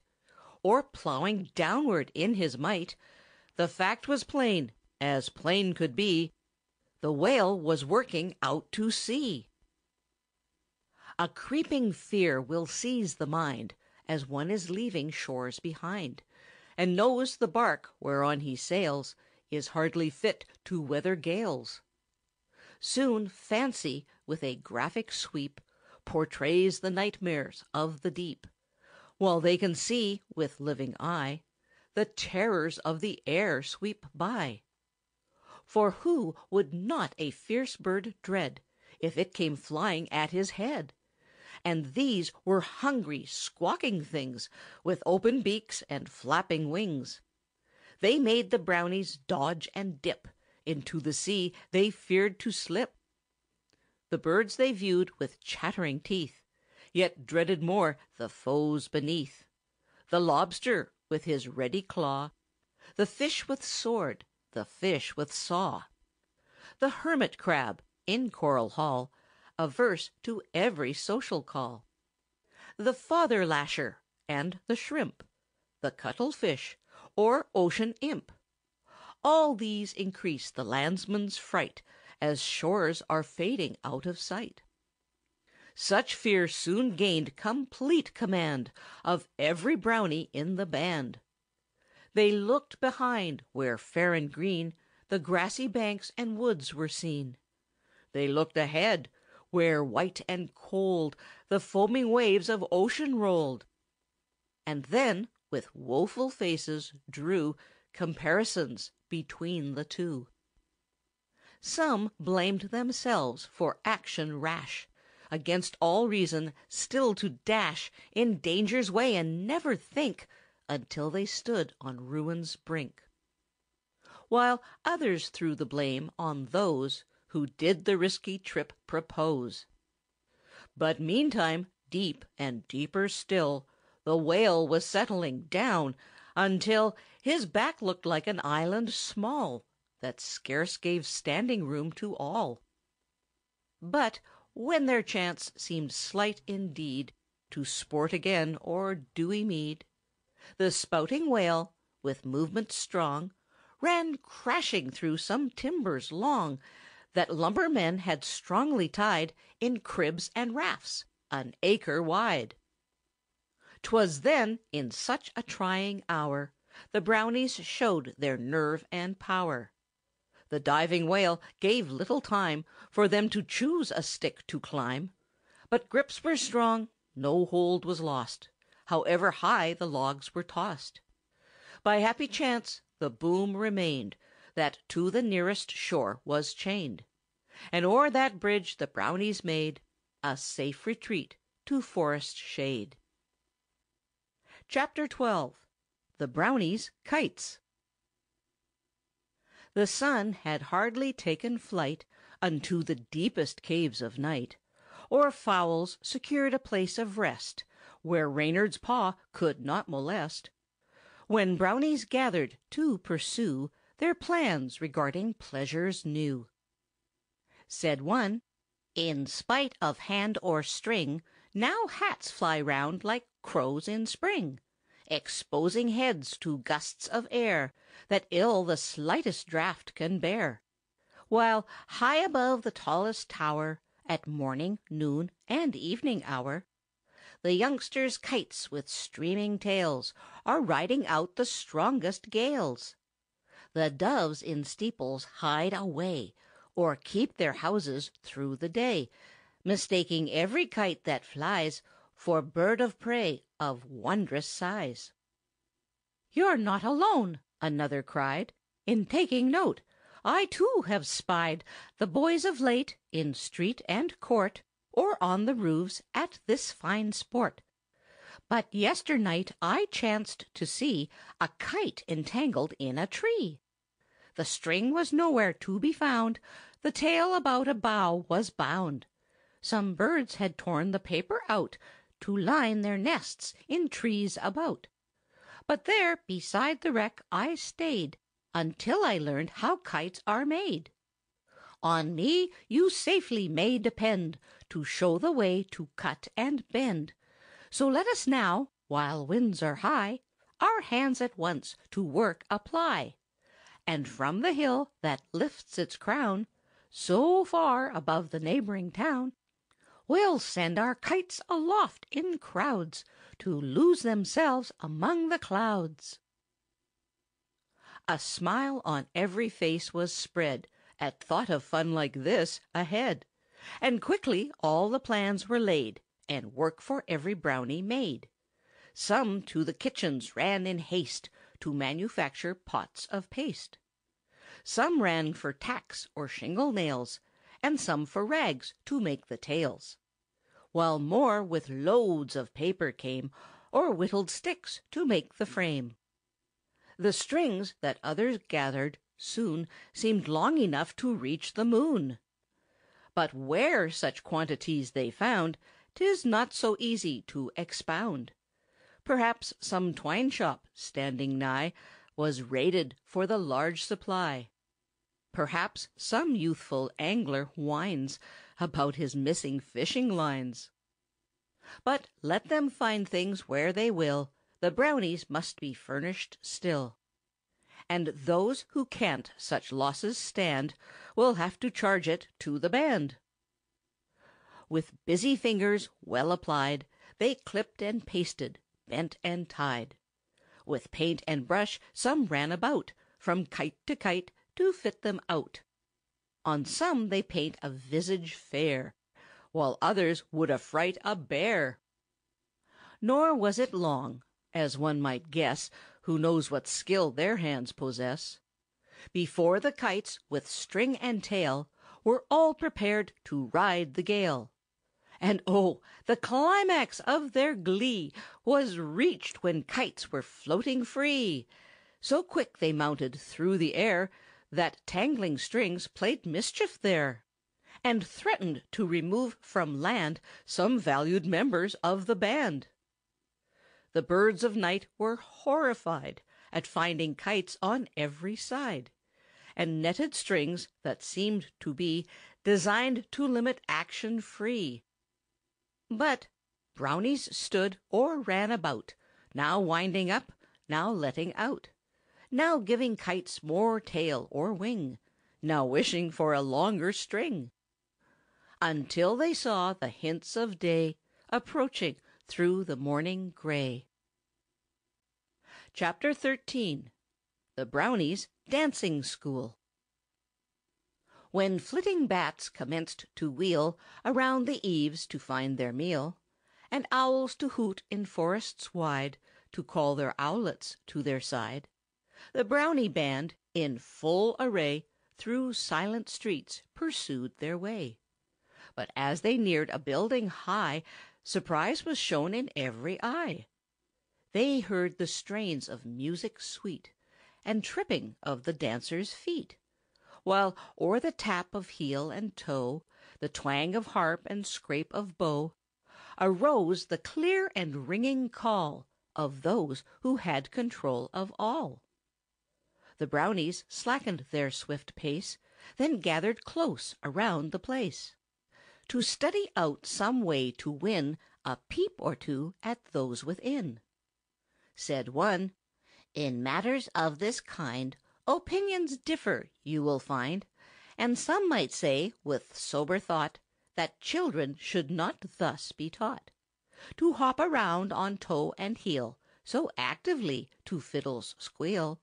or plowing downward in his might, the fact was plain, as plain could be, the whale was working out to sea. A creeping fear will seize the mind as one is leaving shores behind, and knows the bark whereon he sails is hardly fit to weather gales. Soon fancy, with a graphic sweep, portrays the nightmares of the deep, while they can see, with living eye, the terrors of the air sweep by. For who would not a fierce bird dread, if it came flying at his head? And these were hungry, squawking things, with open beaks and flapping wings. They made the Brownies dodge and dip, into the sea they feared to slip. The birds they viewed with chattering teeth, yet dreaded more the foes beneath. The lobster, with his ready claw, the fish with sword, the fish with saw, the hermit crab in coral hall, averse to every social call, the father lasher and the shrimp, the cuttlefish or ocean imp. All these increase the landsman's fright as shores are fading out of sight. Such fear soon gained complete command of every Brownie in the band. They looked behind, where fair and green the grassy banks and woods were seen. They looked ahead, where white and cold the foaming waves of ocean rolled. And then, with woeful faces, drew comparisons between the two. Some blamed themselves for action rash, against all reason still to dash in danger's way and never think until they stood on ruin's brink. While others threw the blame on those who did the risky trip propose. But meantime, deep and deeper still, the whale was settling down until his back looked like an island small that scarce gave standing room to all. But when their chance seemed slight indeed to sport again o'er dewy mead, the spouting whale, with movement strong, ran crashing through some timbers long that lumbermen had strongly tied in cribs and rafts an acre wide. 'Twas then, in such a trying hour, the Brownies showed their nerve and power. The diving whale gave little time for them to choose a stick to climb, but grips were strong, no hold was lost, however high the logs were tossed. By happy chance the boom remained that to the nearest shore was chained, and o'er that bridge the Brownies made a safe retreat to forest shade. Chapter 12. The Brownies' Kites. The sun had hardly taken flight unto the deepest caves of night, or fowls secured a place of rest where Reynard's paw could not molest, when Brownies gathered to pursue their plans regarding pleasures new. Said one, "In spite of hand or string, now hats fly round like crows in spring, exposing heads to gusts of air that ill the slightest draught can bear, while high above the tallest tower, at morning, noon, and evening hour, the youngsters' kites with streaming tails are riding out the strongest gales. The doves in steeples hide away, or keep their houses through the day, mistaking every kite that flies for bird of prey of wondrous size." "You're not alone," another cried, "in taking note. I too have spied the boys of late in street and court, or on the roofs at this fine sport. But yesternight I chanced to see a kite entangled in a tree. The string was nowhere to be found, the tail about a bough was bound. Some birds had torn the paper out to line their nests in trees about. But there beside the wreck I stayed until I learned how kites are made. On me you safely may depend to show the way to cut and bend. So let us now, while winds are high, our hands at once to work apply, and from the hill that lifts its crown so far above the neighboring town, we'll send our kites aloft in crowds to lose themselves among the clouds." A smile on every face was spread at thought of fun like this ahead, and quickly all the plans were laid and work for every Brownie made. Some to the kitchens ran in haste to manufacture pots of paste. Some ran for tacks or shingle nails, and some for rags to make the tails, while more with loads of paper came, or whittled sticks to make the frame. The strings that others gathered soon seemed long enough to reach the moon. But where such quantities they found, 'tis not so easy to expound. Perhaps some twine shop, standing nigh, was raided for the large supply. Perhaps some youthful angler whines about his missing fishing lines. But let them find things where they will, the Brownies must be furnished still. And those who can't such losses stand will have to charge it to the band. With busy fingers well applied, they clipped and pasted, bent and tied. With paint and brush some ran about, from kite to fit them out. On some they paint a visage fair, while others would affright a bear. Nor was it long, as one might guess, who knows what skill their hands possess, before the kites, with string and tail, were all prepared to ride the gale. And oh, the climax of their glee was reached when kites were floating free. So quick they mounted through the air that tangling strings played mischief there, and threatened to remove from land some valued members of the band. The birds of night were horrified at finding kites on every side, and netted strings that seemed to be designed to limit action free. But Brownies stood or ran about, now winding up, now letting out, now giving kites more tail or wing, now wishing for a longer string, until they saw the hints of day approaching through the morning gray. Chapter 13. The Brownies' Dancing School. When flitting bats commenced to wheel around the eaves to find their meal, and owls to hoot in forests wide to call their owlets to their side, the Brownie band, in full array, through silent streets pursued their way. But as they neared a building high, surprise was shown in every eye. They heard the strains of music sweet, and tripping of the dancers' feet, while o'er the tap of heel and toe, the twang of harp and scrape of bow, arose the clear and ringing call of those who had control of all. The Brownies slackened their swift pace, then gathered close around the place, to study out some way to win a peep or two at those within. Said one, "In matters of this kind, opinions differ, you will find, and some might say, with sober thought, that children should not thus be taught to hop around on toe and heel so actively to fiddle's squeal,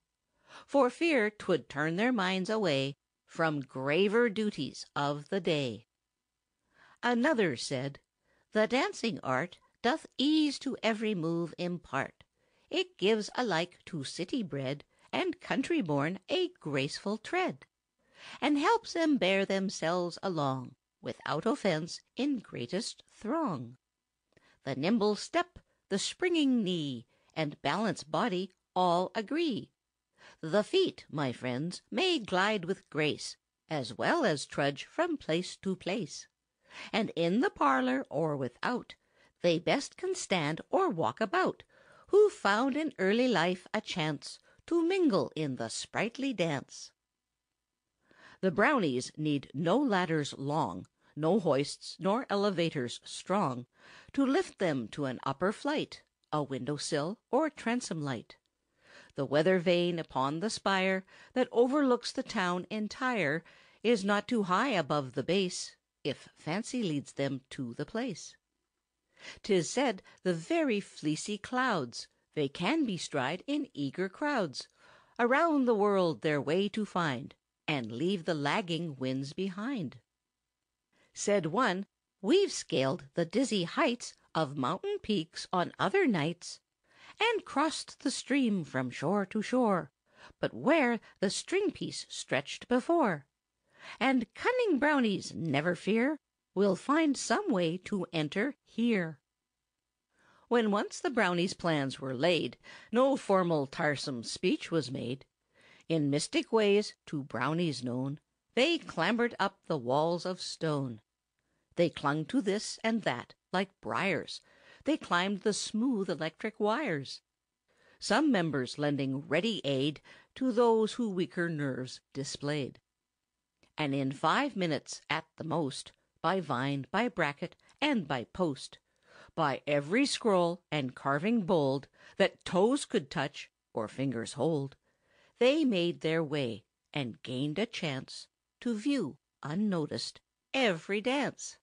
for fear 'twould turn their minds away from graver duties of the day." Another said, "The dancing art doth ease to every move impart. It gives alike to city-bred and country-born a graceful tread, and helps them bear themselves along, without offence, in greatest throng. The nimble step, the springing knee, and balanced body all agree. The feet, my friends, may glide with grace, as well as trudge from place to place, and in the parlor or without, they best can stand or walk about, who found in early life a chance to mingle in the sprightly dance. The Brownies need no ladders long, no hoists nor elevators strong, to lift them to an upper flight, a window-sill or transom light. The weather vane upon the spire that overlooks the town entire is not too high above the base, if fancy leads them to the place. 'Tis said the very fleecy clouds they can bestride in eager crowds, around the world their way to find, and leave the lagging winds behind. Said one, "We've scaled the dizzy heights of mountain peaks on other nights, and crossed the stream from shore to shore, but where the string-piece stretched before. And cunning Brownies, never fear, we'll find some way to enter here." When once the Brownies' plans were laid, no formal tiresome speech was made. In mystic ways, to Brownies known, they clambered up the walls of stone. They clung to this and that, like briars. They climbed the smooth electric wires. some members lending ready aid to those who weaker nerves displayed. And in 5 minutes at the most, by vine, by bracket, and by post, by every scroll and carving bold that toes could touch or fingers hold, they made their way and gained a chance to view, unnoticed, every dance.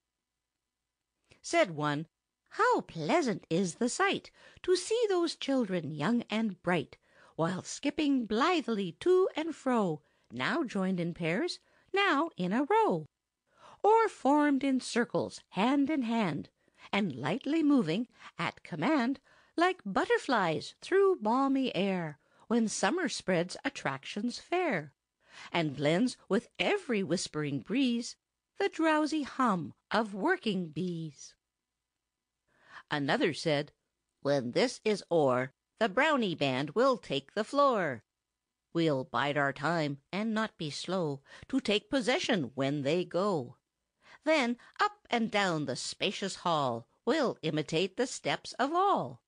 Said one, "How pleasant is the sight to see those children young and bright, while skipping blithely to and fro, now joined in pairs, now in a row, or formed in circles hand in hand, and lightly moving, at command, like butterflies through balmy air, when summer spreads attractions fair, and blends with every whispering breeze the drowsy hum of working bees." Another said, "When this is o'er, the Brownie band will take the floor. We'll bide our time, and not be slow to take possession when they go. Then up and down the spacious hall we'll imitate the steps of all.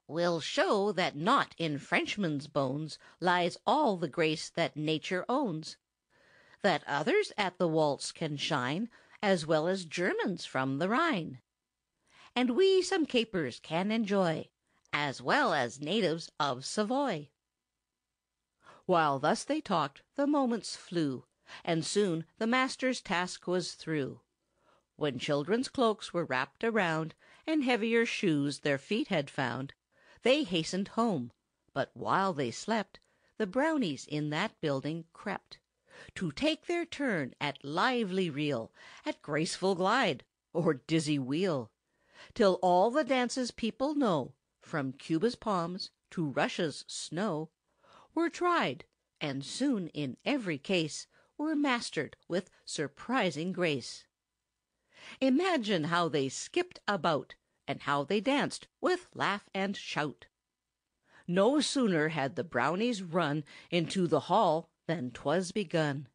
We'll show that not in Frenchmen's bones lies all the grace that nature owns, that others at the waltz can shine as well as Germans from the Rhine, and we some capers can enjoy as well as natives of Savoy." While thus they talked, the moments flew, and soon the master's task was through. When children's cloaks were wrapped around, and heavier shoes their feet had found, they hastened home; but while they slept, the Brownies in that building crept, to take their turn at lively reel, at graceful glide, or dizzy wheel, till all the dances people know, from Cuba's palms to Russia's snow, were tried, and soon in every case were mastered with surprising grace. Imagine how they skipped about, and how they danced with laugh and shout. No sooner had the Brownies run into the hall than 'twas begun.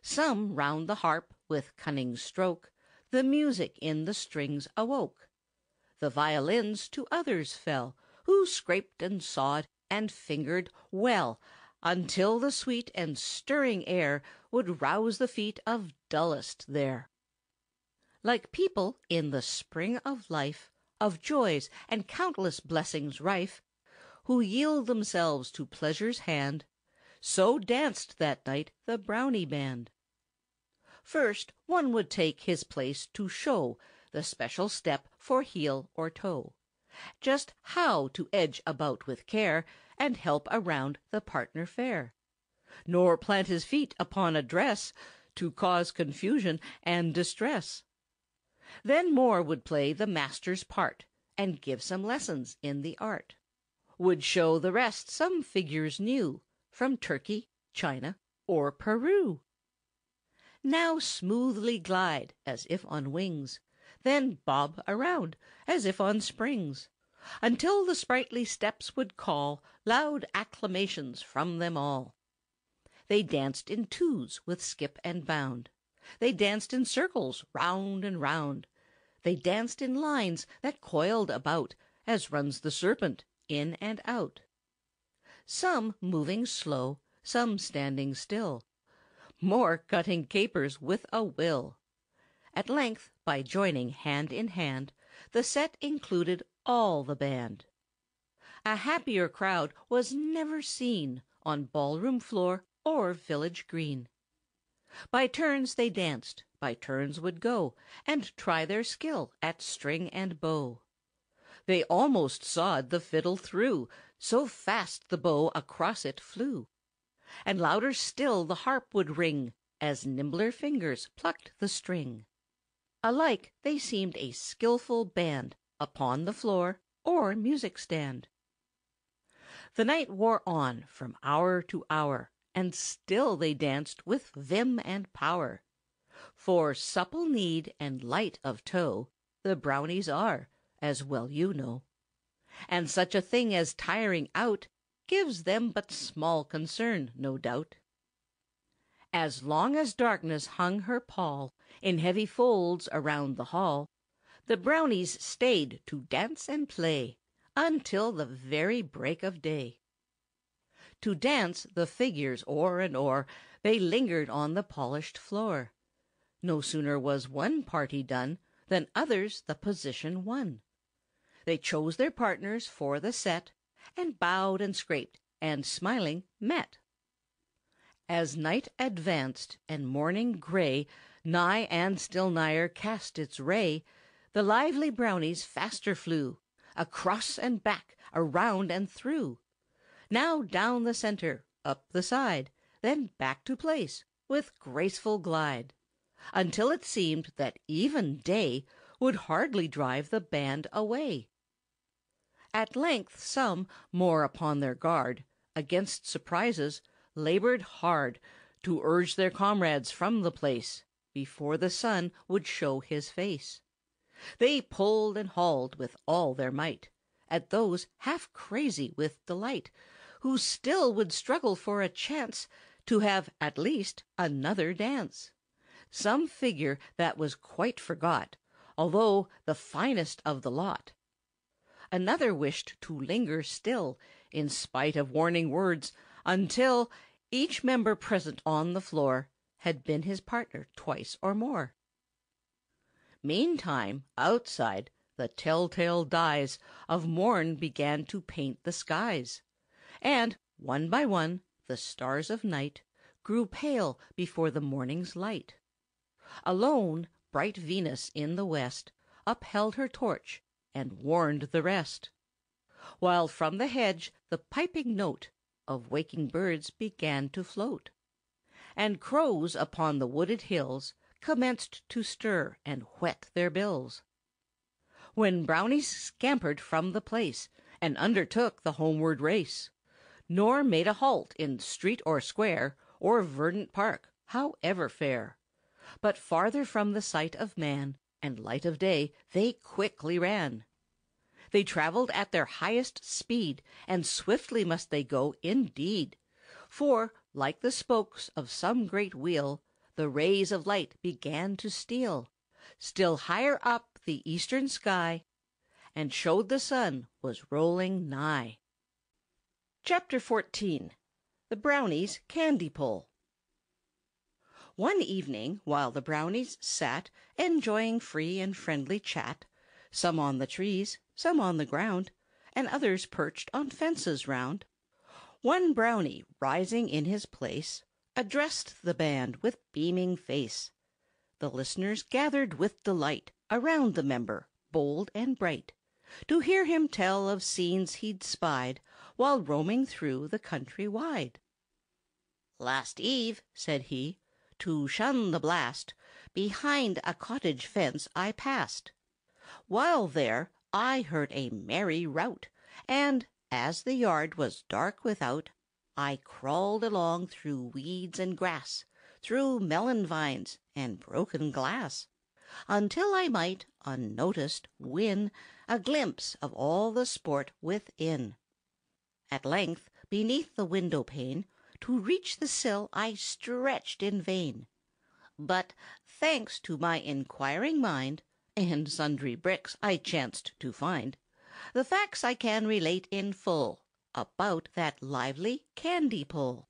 Some round the harp, with cunning stroke, the music in the strings awoke. The violins to others fell, who scraped and sawed and fingered well, until the sweet and stirring air would rouse the feet of dullest there. Like people in the spring of life, of joys and countless blessings rife, who yield themselves to pleasure's hand, so danced that night the Brownie band. First one would take his place to show the special step for heel or toe, just how to edge about with care and help around the partner fair, nor plant his feet upon a dress to cause confusion and distress. Then more would play the master's part, and give some lessons in the art, would show the rest some figures new, from Turkey, China, or Peru. Now smoothly glide, as if on wings, then bob around, as if on springs, until the sprightly steps would call loud acclamations from them all. They danced in twos with skip and bound. They danced in circles round and round. They danced in lines that coiled about, as runs the serpent, in and out. Some moving slow, some standing still, more cutting capers with a will. At length, by joining hand in hand, the set included all the band. A happier crowd was never seen on ballroom floor or village green. By turns they danced, by turns would go, and try their skill at string and bow. They almost sawed the fiddle through, so fast the bow across it flew. And louder still the harp would ring, as nimbler fingers plucked the string. Alike they seemed a skilful band upon the floor or music stand. The night wore on from hour to hour, and still they danced with vim and power. For supple kneed and light of toe the Brownies are, as well you know. And such a thing as tiring out gives them but small concern, no doubt. As long as darkness hung her pall in heavy folds around the hall, the Brownies stayed to dance and play until the very break of day. To dance the figures o'er and o'er, they lingered on the polished floor. No sooner was one party done than others the position won. They chose their partners for the set, and bowed and scraped, and smiling met. As night advanced and morning gray nigh and still nigher cast its ray, the lively Brownies faster flew, across and back, around and through. Now down the centre, up the side, then back to place, with graceful glide, until it seemed that even day would hardly drive the band away. At length some, more upon their guard against surprises, labored hard to urge their comrades from the place before the sun would show his face. They pulled and hauled with all their might at those half crazy with delight, who still would struggle for a chance to have at least another dance. Some figure that was quite forgot, although the finest of the lot. Another wished to linger still, in spite of warning words, until each member present on the floor had been his partner twice or more. Meantime, outside, the telltale dyes of morn began to paint the skies, and, one by one, the stars of night grew pale before the morning's light. Alone, bright Venus in the west upheld her torch and warned the rest, while from the hedge the piping note of waking birds began to float, and crows upon the wooded hills commenced to stir and whet their bills. When Brownies scampered from the place and undertook the homeward race, nor made a halt in street or square or verdant park, however fair, but farther from the sight of man and light of day they quickly ran. They travelled at their highest speed, and swiftly must they go indeed, for, like the spokes of some great wheel, the rays of light began to steal still higher up the eastern sky, and showed the sun was rolling nigh. Chapter 14. The Brownies' Candy Pull. One evening, while the Brownies sat enjoying free and friendly chat, some on the trees, some on the ground, and others perched on fences round, one Brownie, rising in his place, addressed the band with beaming face. The listeners gathered with delight around the member, bold and bright, to hear him tell of scenes he'd spied while roaming through the country wide. "Last eve," said he, "to shun the blast, behind a cottage fence I passed. While there I heard a merry rout, and, as the yard was dark without, I crawled along through weeds and grass, through melon vines and broken glass, until I might, unnoticed, win a glimpse of all the sport within. At length, beneath the window pane, to reach the sill I stretched in vain. But, thanks to my inquiring mind, and sundry bricks I chanced to find, the facts I can relate in full about that lively candy pull.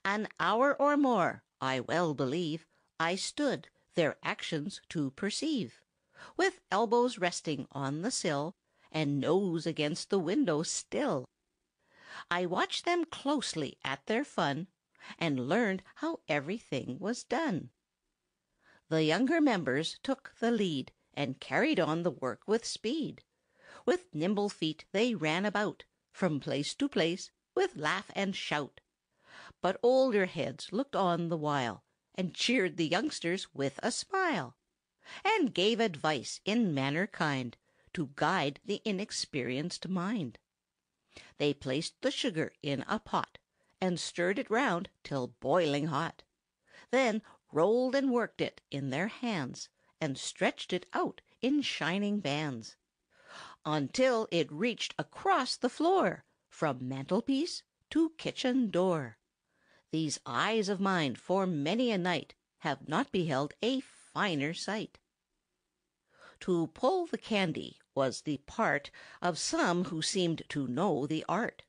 An hour or more, I well believe, I stood, their actions to perceive, with elbows resting on the sill, and nose against the window still. I watched them closely at their fun, and learned how everything was done. The younger members took the lead, and carried on the work with speed. With nimble feet they ran about, from place to place, with laugh and shout. But older heads looked on the while, and cheered the youngsters with a smile, and gave advice in manner kind, to guide the inexperienced mind. They placed the sugar in a pot, and stirred it round till boiling hot, then rolled and worked it in their hands, and stretched it out in shining bands, until it reached across the floor, from mantelpiece to kitchen door. These eyes of mine for many a night have not beheld a finer sight. To pull the candy was the part of some who seemed to know the art.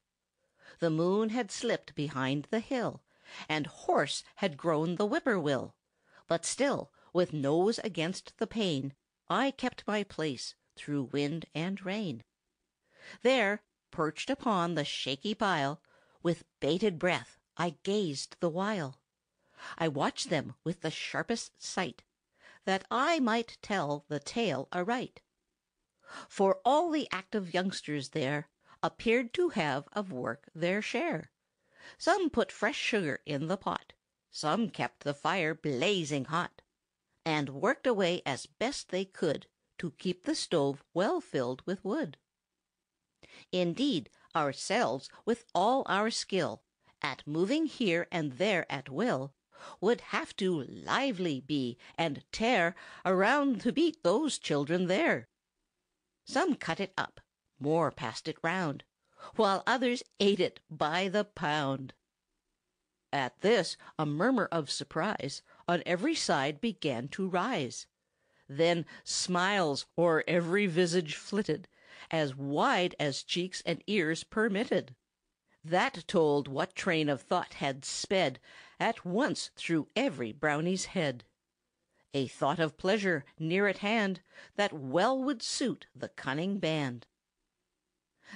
The moon had slipped behind the hill, and hoarse had grown the whippoorwill, but still, with nose against the pane, I kept my place through wind and rain. There, perched upon the shaky pile, with bated breath I gazed the while. I watched them with the sharpest sight, that I might tell the tale aright. For all the active youngsters there appeared to have of work their share. Some put fresh sugar in the pot, some kept the fire blazing hot, and worked away as best they could to keep the stove well filled with wood. Indeed, ourselves, with all our skill, at moving here and there at will, would have to lively be and tear around to beat those children there. Some cut it up, more passed it round, while others ate it by the pound. At this a murmur of surprise on every side began to rise. Then smiles o'er every visage flitted, as wide as cheeks and ears permitted. That told what train of thought had sped at once through every Brownie's head. A thought of pleasure near at hand that well would suit the cunning band.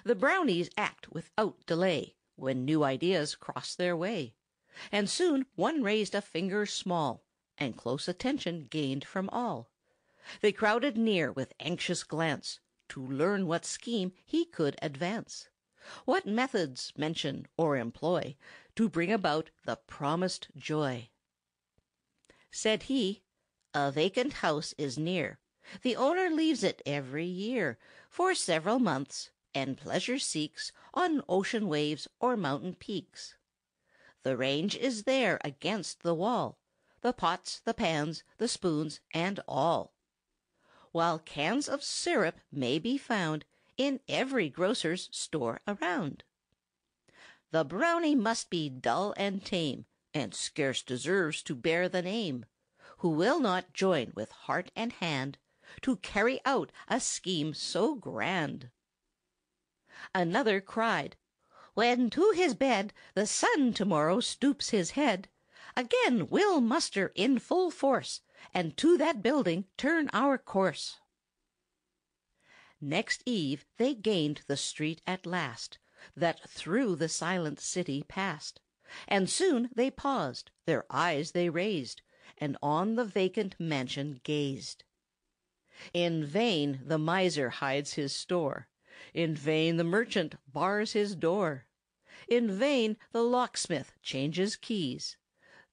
The Brownies act without delay when new ideas cross their way, and soon one raised a finger small, and close attention gained from all. They crowded near with anxious glance to learn what scheme he could advance, what methods mention or employ to bring about the promised joy. Said he, "A vacant house is near. The owner leaves it every year for several months, and pleasure seeks on ocean waves or mountain peaks. The range is there against the wall, the pots, the pans, the spoons, and all, while cans of syrup may be found in every grocer's store around. The Brownie must be dull and tame, and scarce deserves to bear the name, who will not join with heart and hand to carry out a scheme so grand." Another cried, "When to his bed the sun to-morrow stoops his head, again we'll muster in full force, and to that building turn our course." Next eve they gained the street at last, that through the silent city passed, and soon they paused, their eyes they raised, and on the vacant mansion gazed. In vain the miser hides his store, in vain the merchant bars his door, in vain the locksmith changes keys.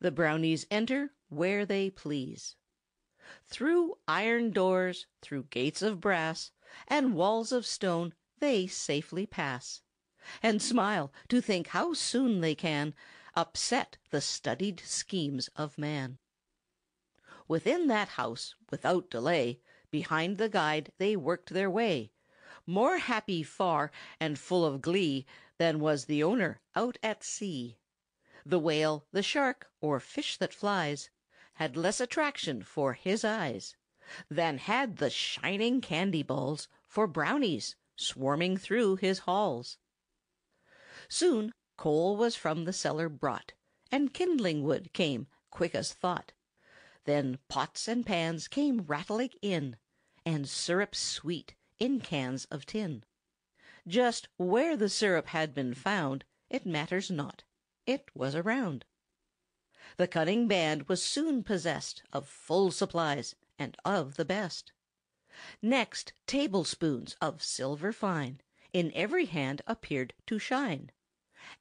The Brownies enter where they please. Through iron doors, through gates of brass, and walls of stone they safely pass, and smile to think how soon they can upset the studied schemes of man. Within that house, without delay, behind the guide they worked their way, more happy far and full of glee than was the owner out at sea. The whale, the shark, or fish that flies, had less attraction for his eyes than had the shining candy balls for Brownies swarming through his halls. Soon coal was from the cellar brought, and kindling wood came quick as thought. Then pots and pans came rattling in, and syrup sweet in cans of tin. Just where the syrup had been found, it matters not. It was around. The cunning band was soon possessed of full supplies and of the best. Next, tablespoons of silver fine in every hand appeared to shine,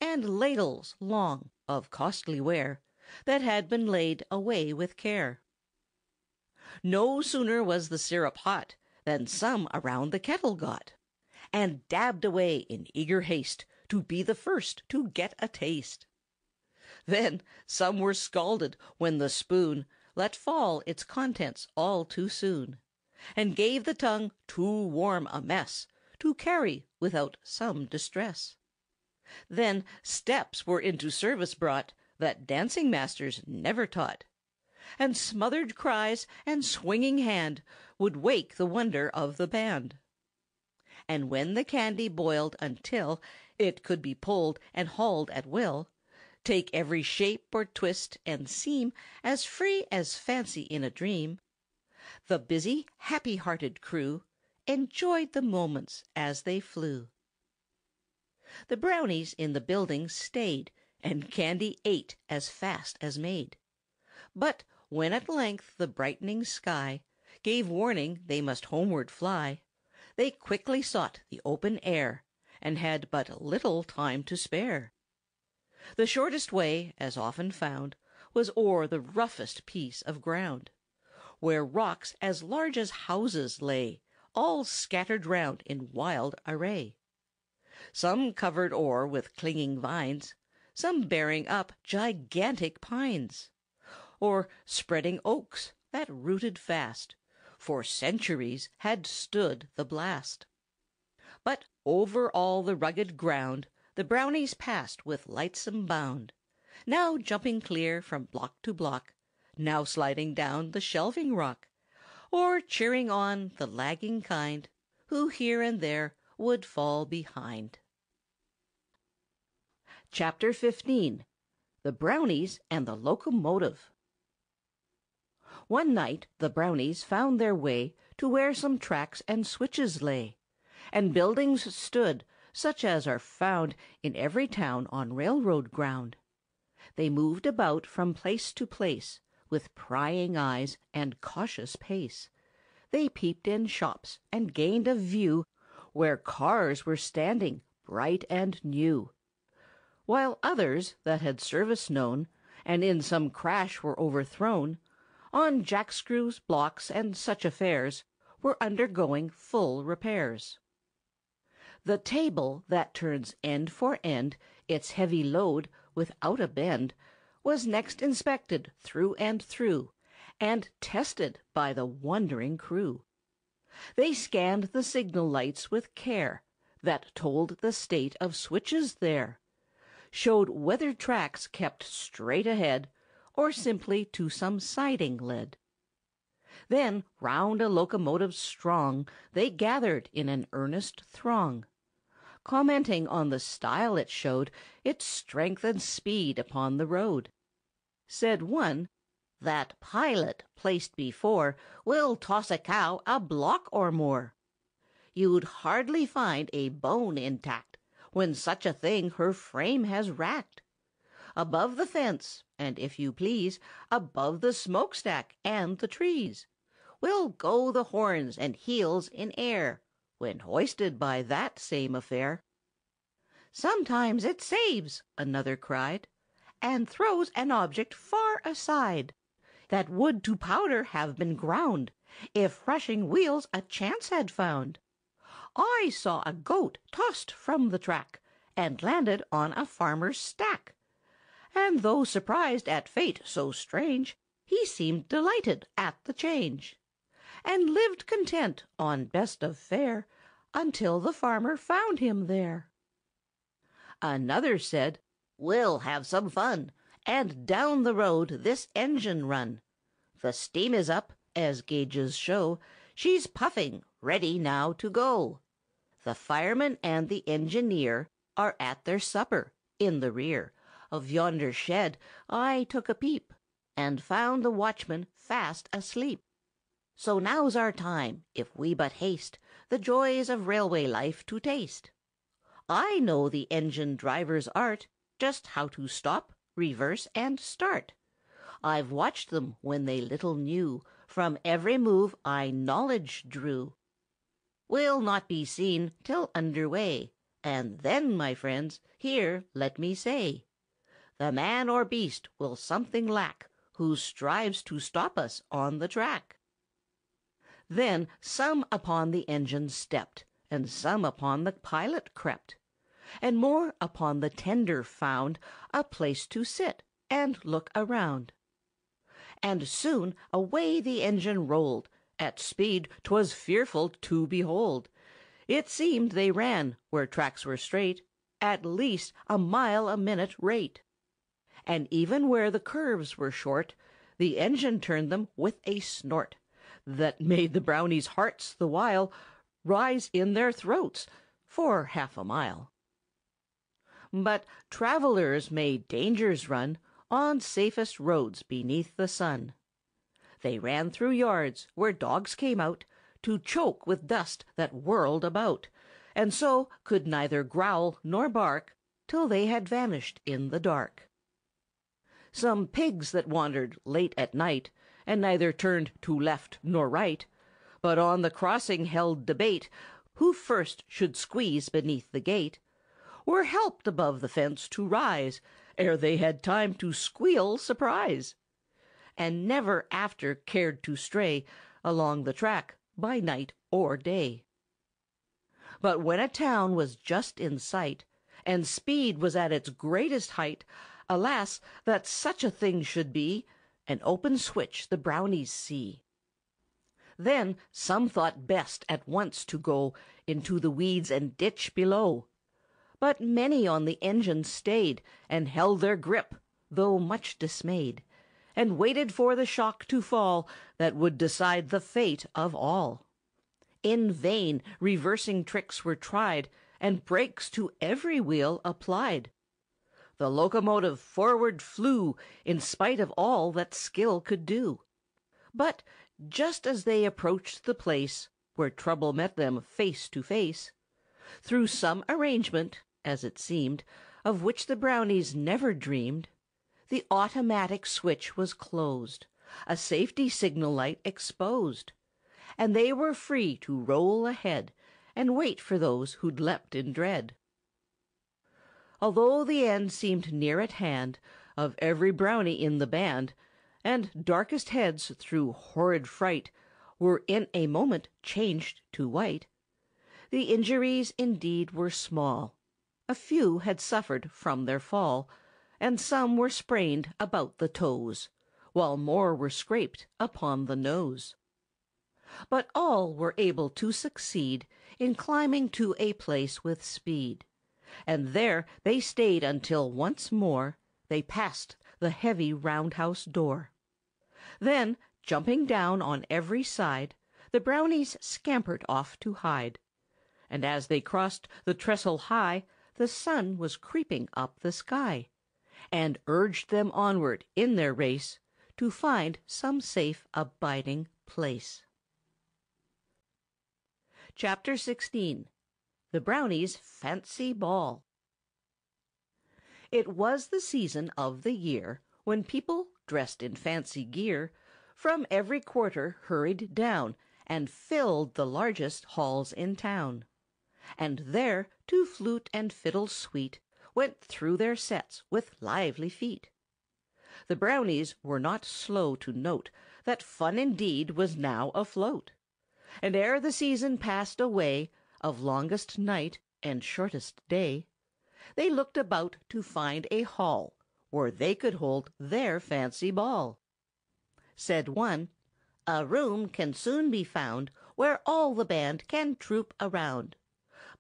and ladles long, of costly ware, that had been laid away with care. No sooner was the syrup hot than some around the kettle got, and dabbed away in eager haste to be the first to get a taste. Then some were scalded when the spoon let fall its contents all too soon, and gave the tongue too warm a mess to carry without some distress. Then steps were into service brought that dancing masters never taught, and smothered cries and swinging hand would wake the wonder of the band. And when the candy boiled until it could be pulled and hauled at will, take every shape or twist and seem as free as fancy in a dream, the busy, happy-hearted crew enjoyed the moments as they flew. The Brownies in the building stayed, and candy ate as fast as made. But when at length the brightening sky gave warning they must homeward fly, they quickly sought the open air, and had but little time to spare. The shortest way, as often found, was o'er the roughest piece of ground, where rocks as large as houses lay, all scattered round in wild array. Some covered o'er with clinging vines, some bearing up gigantic pines, or spreading oaks that rooted fast, for centuries had stood the blast. But over all the rugged ground the Brownies passed with lightsome bound, now jumping clear from block to block, now sliding down the shelving rock, or cheering on the lagging kind, who here and there would fall behind. Chapter 15. The Brownies and the Locomotive. One night the Brownies found their way to where some tracks and switches lay, and buildings stood such as are found in every town on railroad ground. They moved about from place to place with prying eyes and cautious pace. They peeped in shops and gained a view where cars were standing bright and new, while others that had service known and in some crash were overthrown, on jackscrews, blocks, and such affairs, were undergoing full repairs. The table that turns end for end its heavy load without a bend was next inspected through and through, and tested by the wondering crew. They scanned the signal lights with care that told the state of switches there, showed whether tracks kept straight ahead or simply to some siding led. Then round a locomotive strong they gathered in an earnest throng, commenting on the style it showed, its strength and speed upon the road. Said one, "That pilot, placed before, will toss a cow a block or more. You'd hardly find a bone intact when such a thing her frame has racked. Above the fence, and, if you please, above the smokestack and the trees, will go the horns and heels in air, when hoisted by that same affair." "Sometimes it saves," another cried, "and throws an object far aside, that would to powder have been ground, if rushing wheels a chance had found. I saw a goat tossed from the track, and landed on a farmer's stack. And though surprised at fate so strange, he seemed delighted at the change, and lived content on best of fare until the farmer found him there." Another said, "We'll have some fun, and down the road this engine run. The steam is up, as gauges show, she's puffing, ready now to go. The fireman and the engineer are at their supper in the rear of yonder shed. I took a peep, and found the watchman fast asleep. So now's our time, if we but haste, the joys of railway life to taste. I know the engine driver's art, just how to stop, reverse, and start. I've watched them when they little knew, from every move I knowledge drew. We'll not be seen till under way, and then, my friends, here let me say, the man or beast will something lack who strives to stop us on the track." Then some upon the engine stepped, and some upon the pilot crept, and more upon the tender found a place to sit and look around. And soon away the engine rolled, at speed 'twas fearful to behold. It seemed they ran, where tracks were straight, at least a mile a minute rate. And even where the curves were short, the engine turned them with a snort that made the Brownies' hearts the while rise in their throats for half a mile. But travelers may dangers run on safest roads beneath the sun. They ran through yards where dogs came out to choke with dust that whirled about, and so could neither growl nor bark till they had vanished in the dark. Some pigs that wandered late at night, and neither turned to left nor right, but on the crossing held debate who first should squeeze beneath the gate, were helped above the fence to rise ere they had time to squeal surprise, and never after cared to stray along the track by night or day. But when a town was just in sight, and speed was at its greatest height, alas, that such a thing should be, an open switch the Brownies see. Then some thought best at once to go into the weeds and ditch below, but many on the engine stayed and held their grip, though much dismayed, and waited for the shock to fall that would decide the fate of all. In vain reversing tricks were tried, and brakes to every wheel applied. The locomotive forward flew in spite of all that skill could do. But just as they approached the place where trouble met them face to face, through some arrangement, as it seemed, of which the Brownies never dreamed, the automatic switch was closed, a safety signal light exposed, and they were free to roll ahead and wait for those who'd leapt in dread. Although the end seemed near at hand of every Brownie in the band, and darkest heads through horrid fright were in a moment changed to white, the injuries indeed were small. A few had suffered from their fall, and some were sprained about the toes, while more were scraped upon the nose. But all were able to succeed in climbing to a place with speed, and there they stayed until once more they passed the heavy round-house door. Then, jumping down on every side, the Brownies scampered off to hide, and as they crossed the trestle high, the sun was creeping up the sky, and urged them onward in their race to find some safe abiding place. Chapter 16. The Brownies' Fancy Ball. It was the season of the year when people, dressed in fancy gear, from every quarter hurried down and filled the largest halls in town. And there, to flute and fiddle sweet, went through their sets with lively feet. The Brownies were not slow to note that fun indeed was now afloat, and ere the season passed away of longest night and shortest day, they looked about to find a hall where they could hold their fancy ball. Said one, "A room can soon be found where all the band can troop around,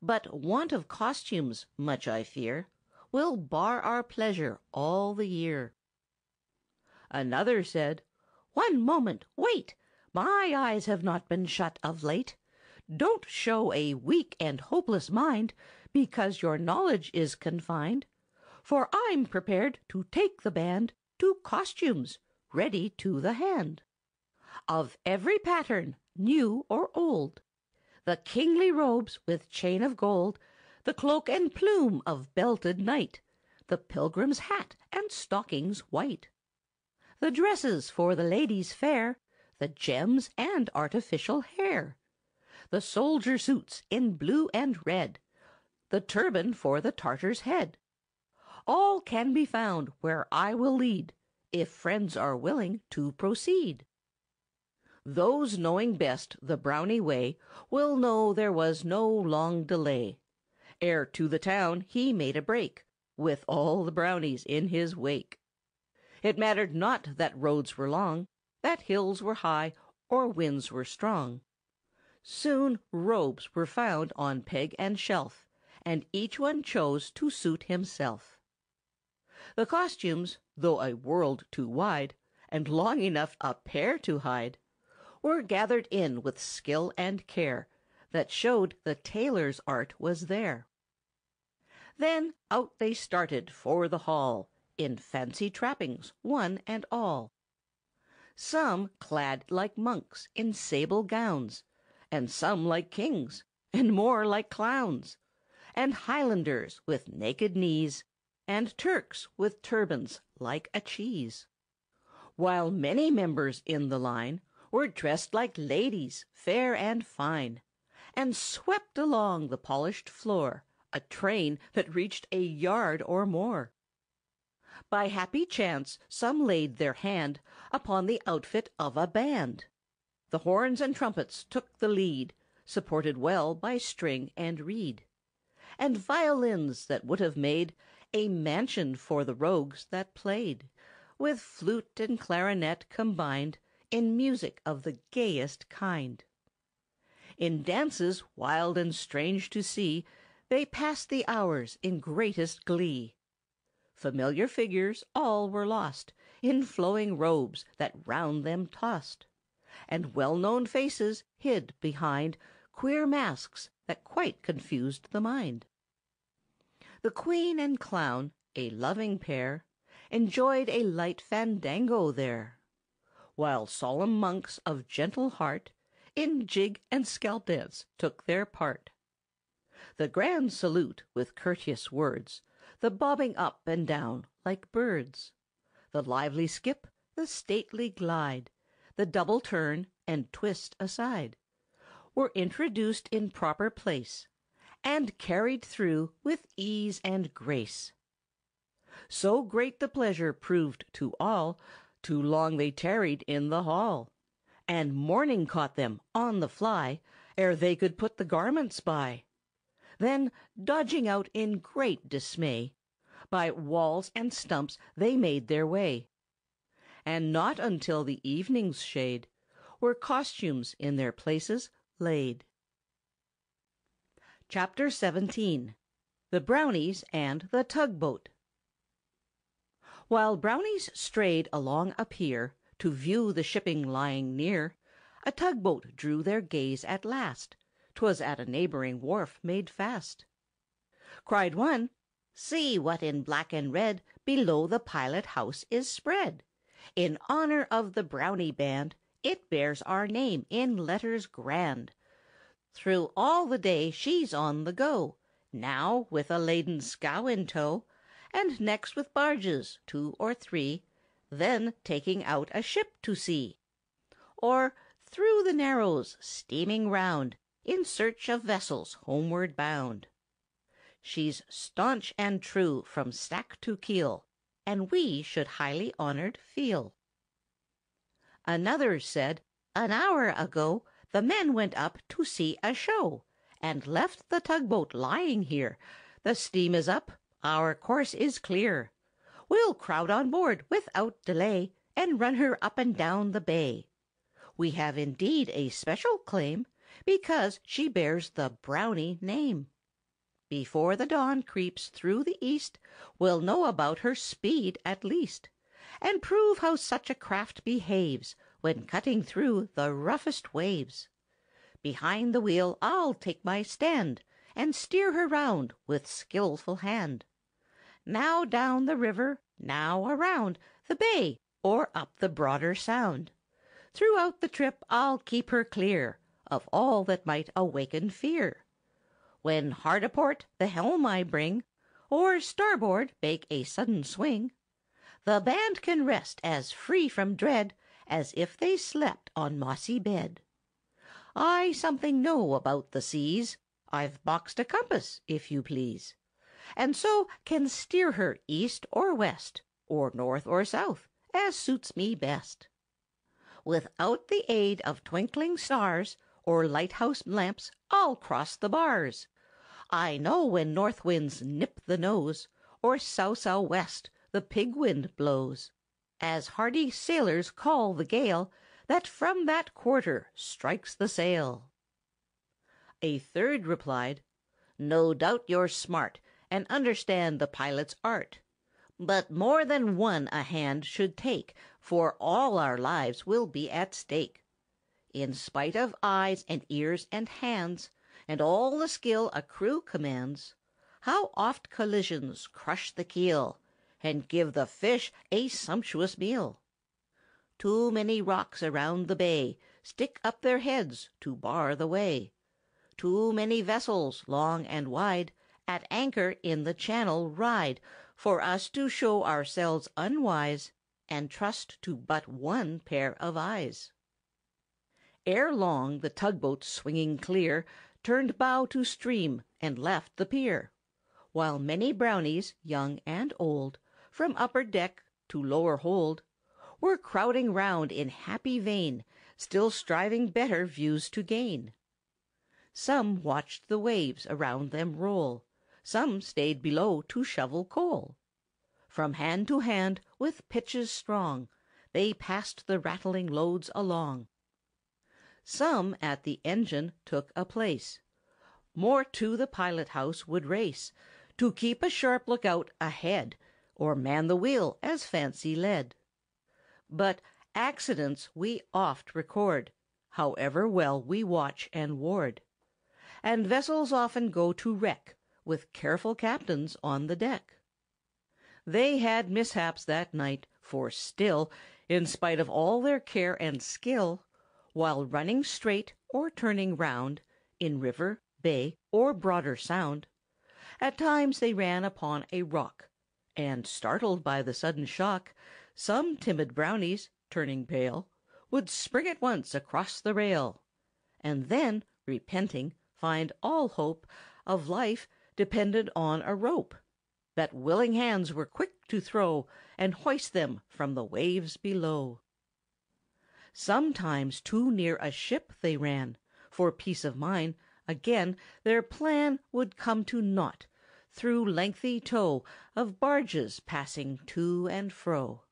but want of costumes, much I fear, will bar our pleasure all the year." Another said, "One moment, wait! My eyes have not been shut of late. Don't show a weak and hopeless mind, because your knowledge is confined, for I'm prepared to take the band to costumes ready to the hand, of every pattern, new or old, the kingly robes with chain of gold, the cloak and plume of belted knight, the pilgrim's hat and stockings white, the dresses for the ladies fair, the gems and artificial hair, the soldier suits in blue and red, the turban for the Tartar's head. All can be found where I will lead, if friends are willing to proceed." Those knowing best the Brownie way will know there was no long delay, ere to the town he made a break, with all the Brownies in his wake. It mattered not that roads were long, that hills were high, or winds were strong. Soon robes were found on peg and shelf, and each one chose to suit himself. The costumes, though a world too wide, and long enough a pair to hide, were gathered in with skill and care, that showed the tailor's art was there. Then out they started for the hall, in fancy trappings, one and all. Some clad like monks in sable gowns, and some like kings, and more like clowns, and Highlanders with naked knees, and Turks with turbans like a cheese. While many members in the line were dressed like ladies, fair and fine, and swept along the polished floor a train that reached a yard or more. By happy chance some laid their hand upon the outfit of a band. The horns and trumpets took the lead, supported well by string and reed, and violins that would have made a mansion for the rogues that played, with flute and clarinet combined in music of the gayest kind. In dances wild and strange to see, they passed the hours in greatest glee. Familiar figures all were lost in flowing robes that round them tossed, and well-known faces hid behind queer masks that quite confused the mind. The queen and clown, a loving pair, enjoyed a light fandango there, while solemn monks of gentle heart in jig and scalp dance took their part. The grand salute with courteous words, the bobbing up and down like birds, the lively skip, the stately glide, the double turn and twist aside, were introduced in proper place, and carried through with ease and grace. So great the pleasure proved to all, too long they tarried in the hall, and morning caught them on the fly ere they could put the garments by. Then, dodging out in great dismay, by walls and stumps they made their way, and not until the evening's shade were costumes in their places laid. Chapter 17. The Brownies and the Tugboat. While Brownies strayed along a pier to view the shipping lying near, a tugboat drew their gaze at last. 'Twas at a neighboring wharf made fast. Cried one, "See what in black and red below the pilot house is spread! In honor of the Brownie band, it bears our name in letters grand. Through all the day she's on the go, now with a laden scow in tow, and next with barges, 2 or 3, then taking out a ship to sea, or through the Narrows steaming round in search of vessels homeward bound. She's staunch and true from stack to keel, and we should highly honored feel." Another said, "An hour ago the men went up to see a show, and left the tugboat lying here. The steam is up, our course is clear. We'll crowd on board without delay, and run her up and down the bay. We have indeed a special claim, because she bears the Brownie name. Before the dawn creeps through the east, we'll know about her speed at least, and prove how such a craft behaves when cutting through the roughest waves. Behind the wheel I'll take my stand, and steer her round with skilful hand. Now down the river, now around the bay, or up the broader sound. Throughout the trip I'll keep her clear of all that might awaken fear. When hard a port the helm I bring, or starboard make a sudden swing, the band can rest as free from dread as if they slept on mossy bed. I something know about the seas, I've boxed a compass, if you please, and so can steer her east or west, or north or south, as suits me best. Without the aid of twinkling stars or lighthouse lamps I'll cross the bars. I know when north winds nip the nose, or sou-sou-west the pig wind blows, as hardy sailors call the gale that from that quarter strikes the sail." A third replied, "No doubt you're smart, and understand the pilot's art. But more than one a hand should take, for all our lives will be at stake. In spite of eyes and ears and hands, and all the skill a crew commands, how oft collisions crush the keel, and give the fish a sumptuous meal! Too many rocks around the bay stick up their heads to bar the way. Too many vessels, long and wide, at anchor in the channel ride, for us to show ourselves unwise, and trust to but one pair of eyes. Ere long the tugboat swinging clear turned bow to stream and left the pier, while many Brownies, young and old, from upper deck to lower hold, were crowding round in happy vein, still striving better views to gain. Some watched the waves around them roll, some stayed below to shovel coal. From hand to hand, with pitches strong, they passed the rattling loads along. Some at the engine took a place, more to the pilot-house would race, to keep a sharp lookout ahead, or man the wheel as fancy led. But accidents we oft record, however well we watch and ward. And vessels often go to wreck, with careful captains on the deck. They had mishaps that night, for still, in spite of all their care and skill, while running straight or turning round, in river, bay, or broader sound, at times they ran upon a rock, and, startled by the sudden shock, some timid Brownies, turning pale, would spring at once across the rail, and then, repenting, find all hope of life depended on a rope, that willing hands were quick to throw and hoist them from the waves below. Sometimes too near a ship they ran, for peace of mind; again their plan would come to naught, through lengthy tow of barges passing to and fro.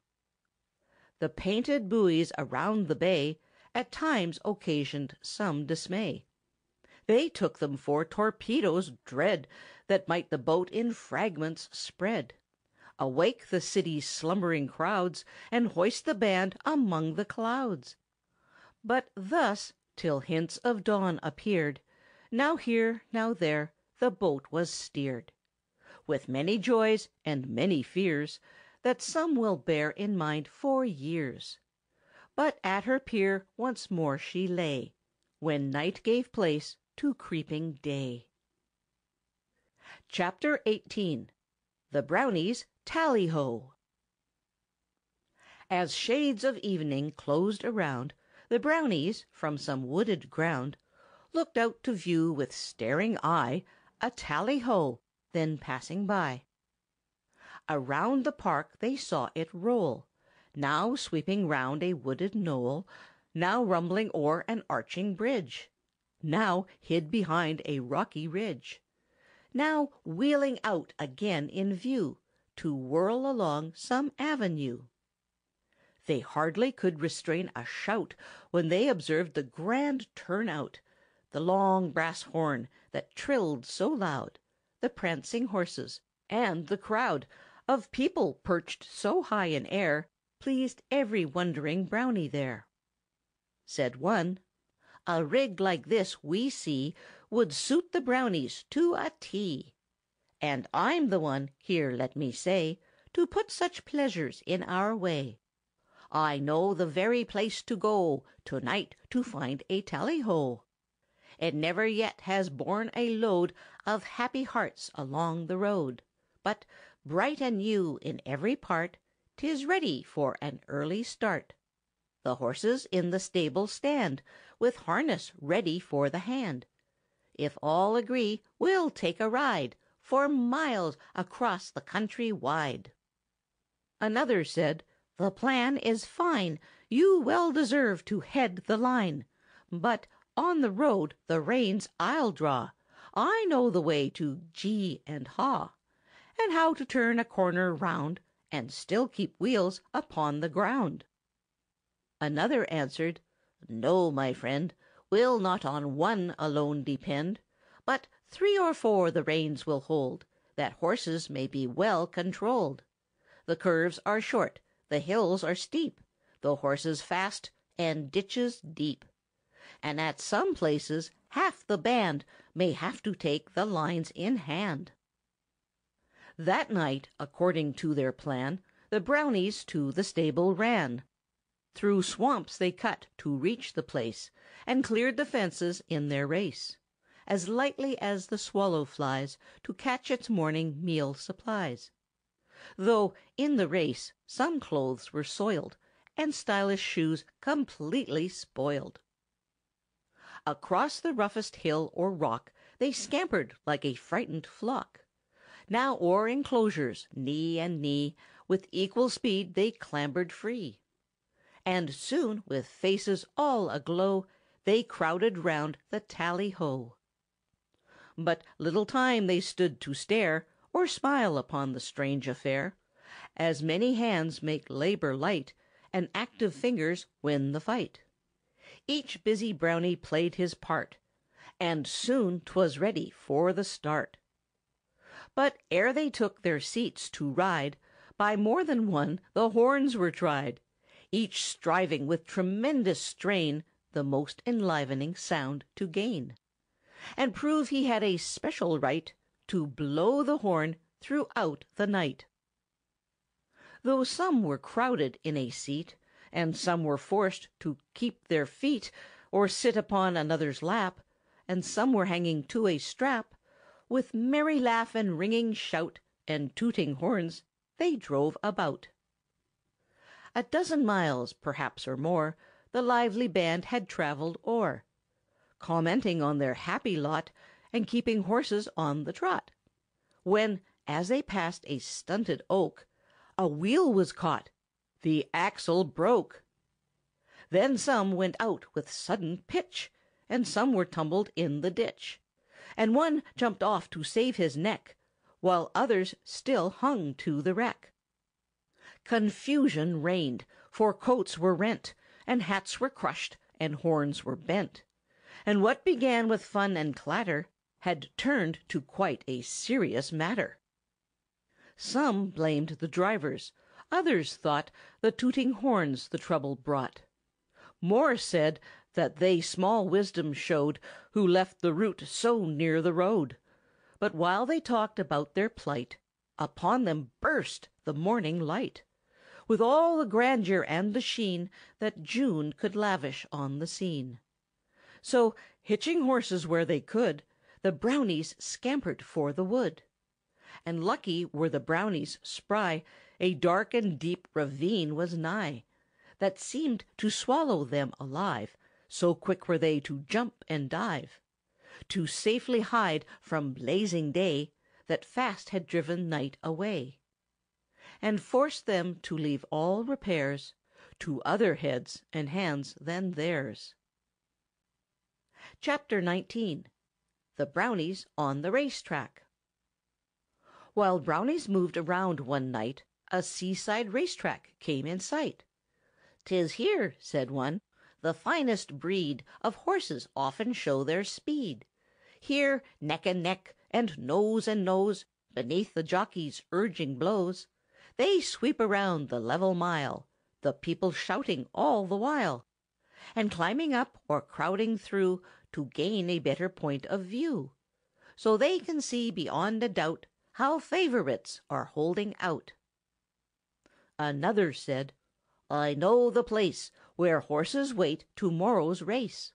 The painted buoys around the bay at times occasioned some dismay. They took them for torpedoes dread, that might the boat in fragments spread, awake the city's slumbering crowds, and hoist the band among the clouds. But thus, till hints of dawn appeared, now here, now there, the boat was steered, with many joys and many fears, that some will bear in mind for years. But at her pier once more she lay, when night gave place to creeping day. Chapter 18. The Brownies tally-ho. As shades of evening closed around, the Brownies, from some wooded ground, looked out to view with staring eye a tally-ho, then passing by. Around the park they saw it roll, now sweeping round a wooded knoll, now rumbling o'er an arching bridge, now hid behind a rocky ridge, now wheeling out again in view, to whirl along some avenue. They hardly could restrain a shout when they observed the grand turn-out, the long brass horn that trilled so loud, the prancing horses, and the crowd of people perched so high in air, pleased every wondering Brownie there. Said one, "A rig like this, we see, would suit the Brownies to a T. And I'm the one, here let me say, to put such pleasures in our way. I know the very place to go to-night to find a tally-ho. It never yet has borne a load of happy hearts along the road, but, bright and new in every part, 'tis ready for an early start. The horses in the stable stand, with harness ready for the hand. If all agree, we'll take a ride for miles across the country wide." Another said, "The plan is fine, you well deserve to head the line. But on the road the reins I'll draw. I know the way to gee and haw, and how to turn a corner round, and still keep wheels upon the ground." Another answered, "No, my friend, we'll not on one alone depend, but 3 or 4 the reins will hold, that horses may be well controlled. The curves are short, the hills are steep, the horses fast, and ditches deep. And at some places half the band may have to take the lines in hand. That night, according to their plan, the Brownies to the stable ran. Through swamps they cut to reach the place, and cleared the fences in their race, as lightly as the swallow flies to catch its morning meal supplies. Though in the race some clothes were soiled, and stylish shoes completely spoiled. Across the roughest hill or rock they scampered like a frightened flock. Now o'er enclosures, knee and knee, with equal speed they clambered free. And soon, with faces all aglow, they crowded round the tally-ho. But little time they stood to stare, or smile upon the strange affair, as many hands make labor light, and active fingers win the fight. Each busy Brownie played his part, and soon 'twas ready for the start. But ere they took their seats to ride, by more than one the horns were tried, each striving with tremendous strain the most enlivening sound to gain, and prove he had a special right to blow the horn throughout the night. Though some were crowded in a seat, and some were forced to keep their feet, or sit upon another's lap, and some were hanging to a strap, with merry laugh and ringing shout, and tooting horns, they drove about. A dozen miles, perhaps, or more, the lively band had travelled o'er, commenting on their happy lot, and keeping horses on the trot, when, as they passed a stunted oak, a wheel was caught, the axle broke. Then some went out with sudden pitch, and some were tumbled in the ditch, and one jumped off to save his neck, while others still hung to the wreck. Confusion reigned, for coats were rent, and hats were crushed, and horns were bent, and what began with fun and clatter had turned to quite a serious matter. Some blamed the drivers, others thought the tooting horns the trouble brought. More said that they small wisdom showed who left the route so near the road. But while they talked about their plight, upon them burst the morning light, with all the grandeur and the sheen that June could lavish on the scene. So, hitching horses where they could, the Brownies scampered for the wood. And lucky were the Brownies spry, a dark and deep ravine was nigh, that seemed to swallow them alive, so quick were they to jump and dive, to safely hide from blazing day that fast had driven night away, and forced them to leave all repairs to other heads and hands than theirs. Chapter 19. The Brownies on the Race Track. While Brownies moved around one night, a seaside race track came in sight. "'Tis here," said one, "the finest breed Of horses often show their speed. Here, neck and neck, and nose, beneath the jockey's urging blows, they sweep around the level mile, the people shouting all the while, and climbing up or crowding through to gain a better point of view, so they can see beyond a doubt how favorites are holding out." Another said, "I know the place where horses wait to-morrow's race.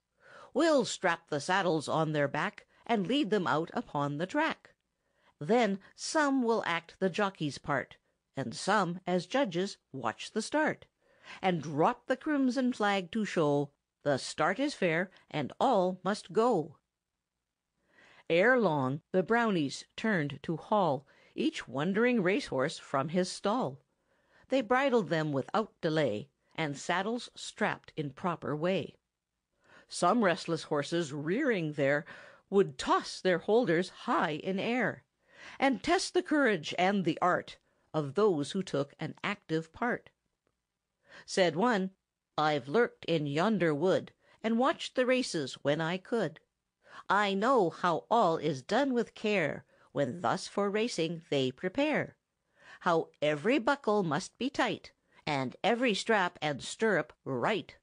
We'll strap the saddles on their back and lead them out upon the track. Then some will act the jockey's part, and some, as judges, watch the start, and drop the crimson flag to show the start is fair and all must go." Ere long the Brownies turned to haul each wondering racehorse from his stall. They bridled them without delay, and saddles strapped in proper way. Some restless horses rearing there would toss their holders high in air, and test the courage and the art of those who took an active part. Said one, "I've lurked in yonder wood, and watched the races when I could. I know how all is done with care when thus for racing they prepare, how every buckle must be tight, and every strap and stirrup right,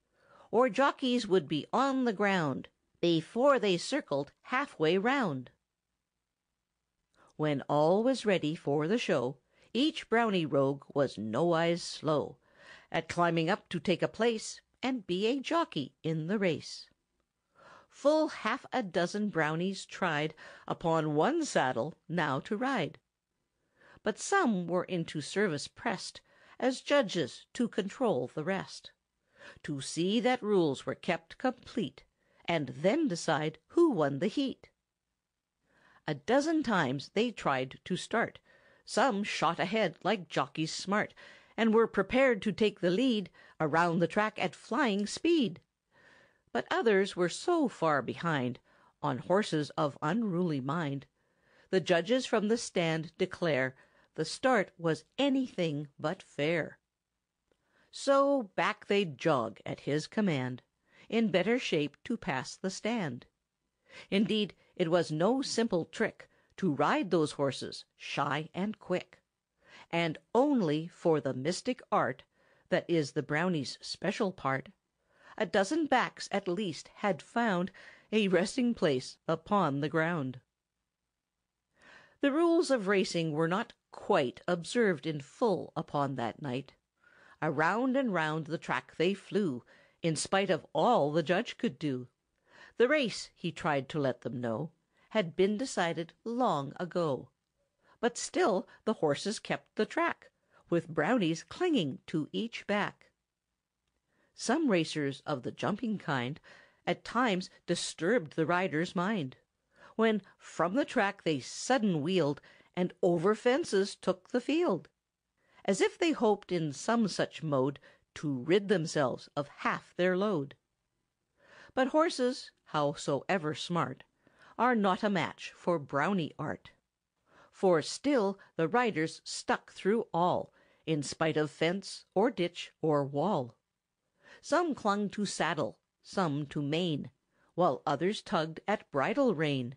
or jockeys would be on the ground, before they circled halfway round. When all was ready for the show, each Brownie rogue was nowise slow at climbing up to take a place and be a jockey in the race. Full half a dozen Brownies tried upon one saddle now to ride, but some were into service pressed as judges to control the rest, to see that rules were kept complete, and then decide who won the heat. A dozen times they tried to start. Some shot ahead like jockeys smart, and were prepared to take the lead around the track at flying speed. But others were so far behind, on horses of unruly mind, the judges from the stand declare the start was anything but fair. So back they'd jog at his command, in better shape to pass the stand. Indeed, it was no simple trick to ride those horses shy and quick, and only for the mystic art that is the Brownie's special part, a dozen backs at least had found a resting place upon the ground. The rules of racing were not quite observed in full upon that night. Around and round the track they flew, in spite of all the judge could do. The race, he tried to let them know, had been decided long ago. But still the horses kept the track, with Brownies clinging to each back. Some racers of the jumping kind at times disturbed the rider's mind, when from the track they sudden wheeled and over fences took the field, as if they hoped in some such mode to rid themselves of half their load. But horses, howsoever smart, are not a match for Brownie art. For still the riders stuck through all, in spite of fence or ditch or wall. Some clung to saddle, some to mane, while others tugged at bridle rein.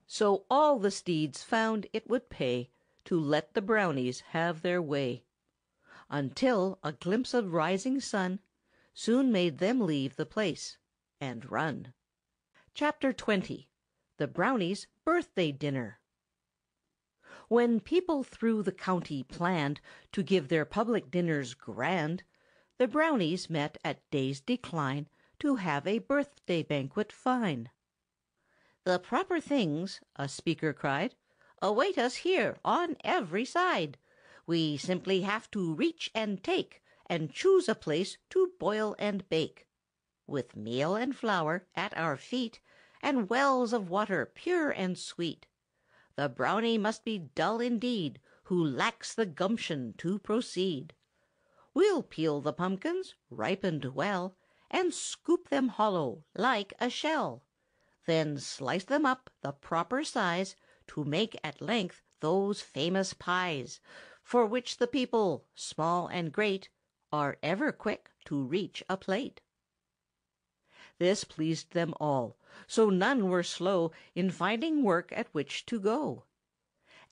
So all the steeds found it would pay to let the Brownies have their way, until a glimpse of rising sun soon made them leave the place and run. Chapter 20. The Brownies' Birthday Dinner. When people through the county planned to give their public dinners grand, the Brownies met at day's decline to have a birthday banquet fine. "The proper things," a speaker cried, "await us here on every side. We simply have to reach and take, and choose a place to boil and bake. With meal and flour at our feet, and wells of water pure and sweet, the Brownie must be dull indeed who lacks the gumption to proceed. We'll peel the pumpkins, ripened well, and scoop them hollow like a shell. Then slice them up the proper size to make at length those famous pies, for which the people, small and great, are ever quick to reach a plate." This pleased them all, so none were slow in finding work at which to go.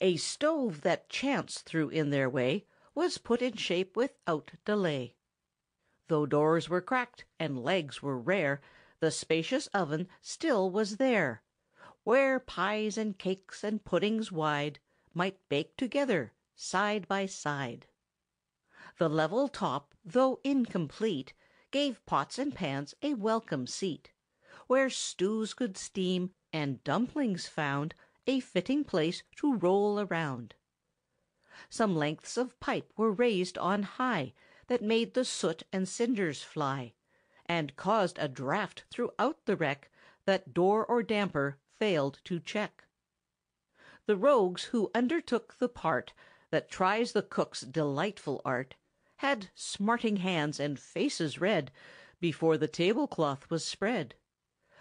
A stove that chance threw in their way was put in shape without delay. Though doors were cracked and legs were rare, the spacious oven still was there, where pies and cakes and puddings wide might bake together side by side. The level top, though incomplete, gave pots and pans a welcome seat, where stews could steam and dumplings found a fitting place to roll around. Some lengths of pipe were raised on high that made the soot and cinders fly, and caused a draught throughout the wreck that door or damper failed to check. The rogues who undertook the part that tries the cook's delightful art had smarting hands and faces red before the tablecloth was spread.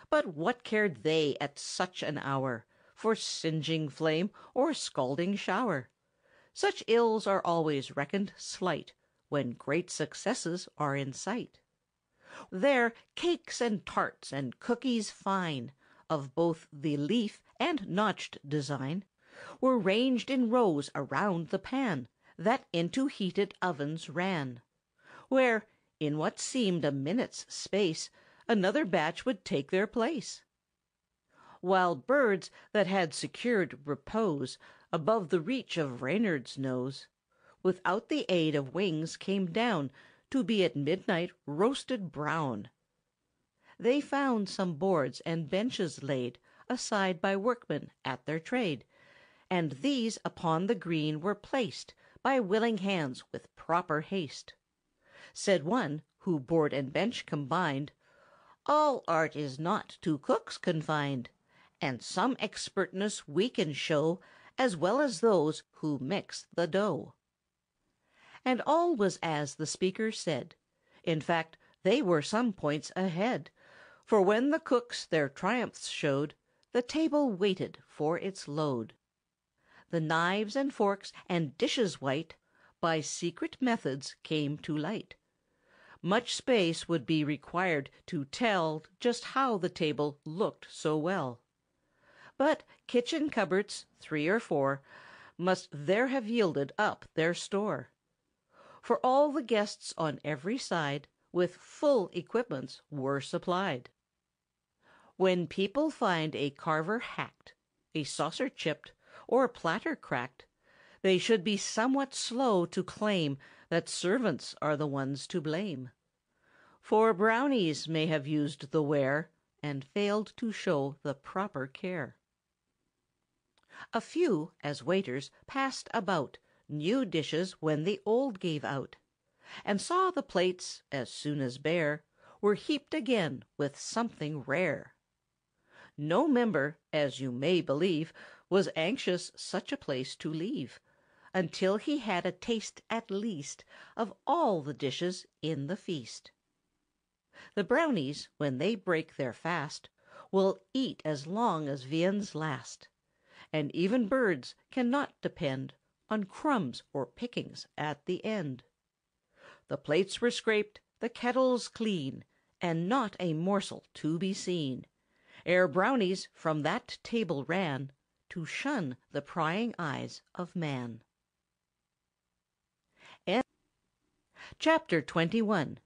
But what cared they at such an hour for singeing flame or scalding shower? Such ills are always reckoned slight when great successes are in sight. There cakes and tarts and cookies fine, of both the leaf and notched design, were ranged in rows around the pan that into heated ovens ran, where, in what seemed a minute's space, another batch would take their place. While birds that had secured repose above the reach of Reynard's nose, without the aid of wings came down to be at midnight roasted brown. They found some boards and benches laid aside by workmen at their trade, and these upon the green were placed by willing hands with proper haste. Said one, who board and bench combined, "All art is not to cooks confined, and some expertness we can show as well as those who mix the dough." And all was as the speaker said. In fact, they were some points ahead, for when the cooks their triumphs showed, the table waited for its load. The knives and forks and dishes white by secret methods came to light. Much space would be required to tell just how the table looked so well. But kitchen cupboards, 3 or 4, must there have yielded up their store. For all the guests on every side with full equipments were supplied. When people find a carver hacked, a saucer chipped, or a platter cracked, they should be somewhat slow to claim that servants are the ones to blame. For Brownies may have used the ware and failed to show the proper care. A few, as waiters, passed about new dishes when the old gave out, and saw the plates, as soon as bare, were heaped again with something rare. No member, as you may believe, was anxious such a place to leave, until he had a taste at least of all the dishes in the feast. The Brownies, when they break their fast, will eat as long as viands last, and even birds cannot depend on crumbs or pickings at the end. The plates were scraped, the kettles clean, and not a morsel to be seen, ere Brownies from that table ran to shun the prying eyes of man. Chapter 21.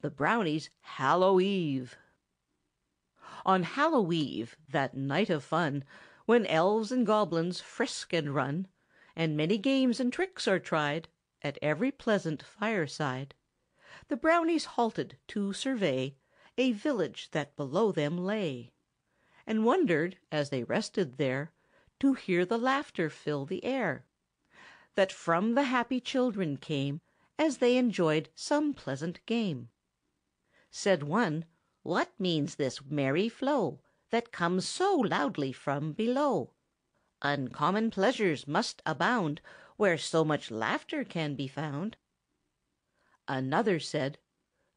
The Brownies' Hallow Eve. On Hallow Eve, that night of fun, when elves and goblins frisk and run, and many games and tricks are tried at every pleasant fireside, the Brownies halted to survey a village that below them lay, and wondered, as they rested there, to hear the laughter fill the air, that from the happy children came as they enjoyed some pleasant game. Said one, "What means this merry flow that comes so loudly from below? Uncommon pleasures must abound where so much laughter can be found." Another said,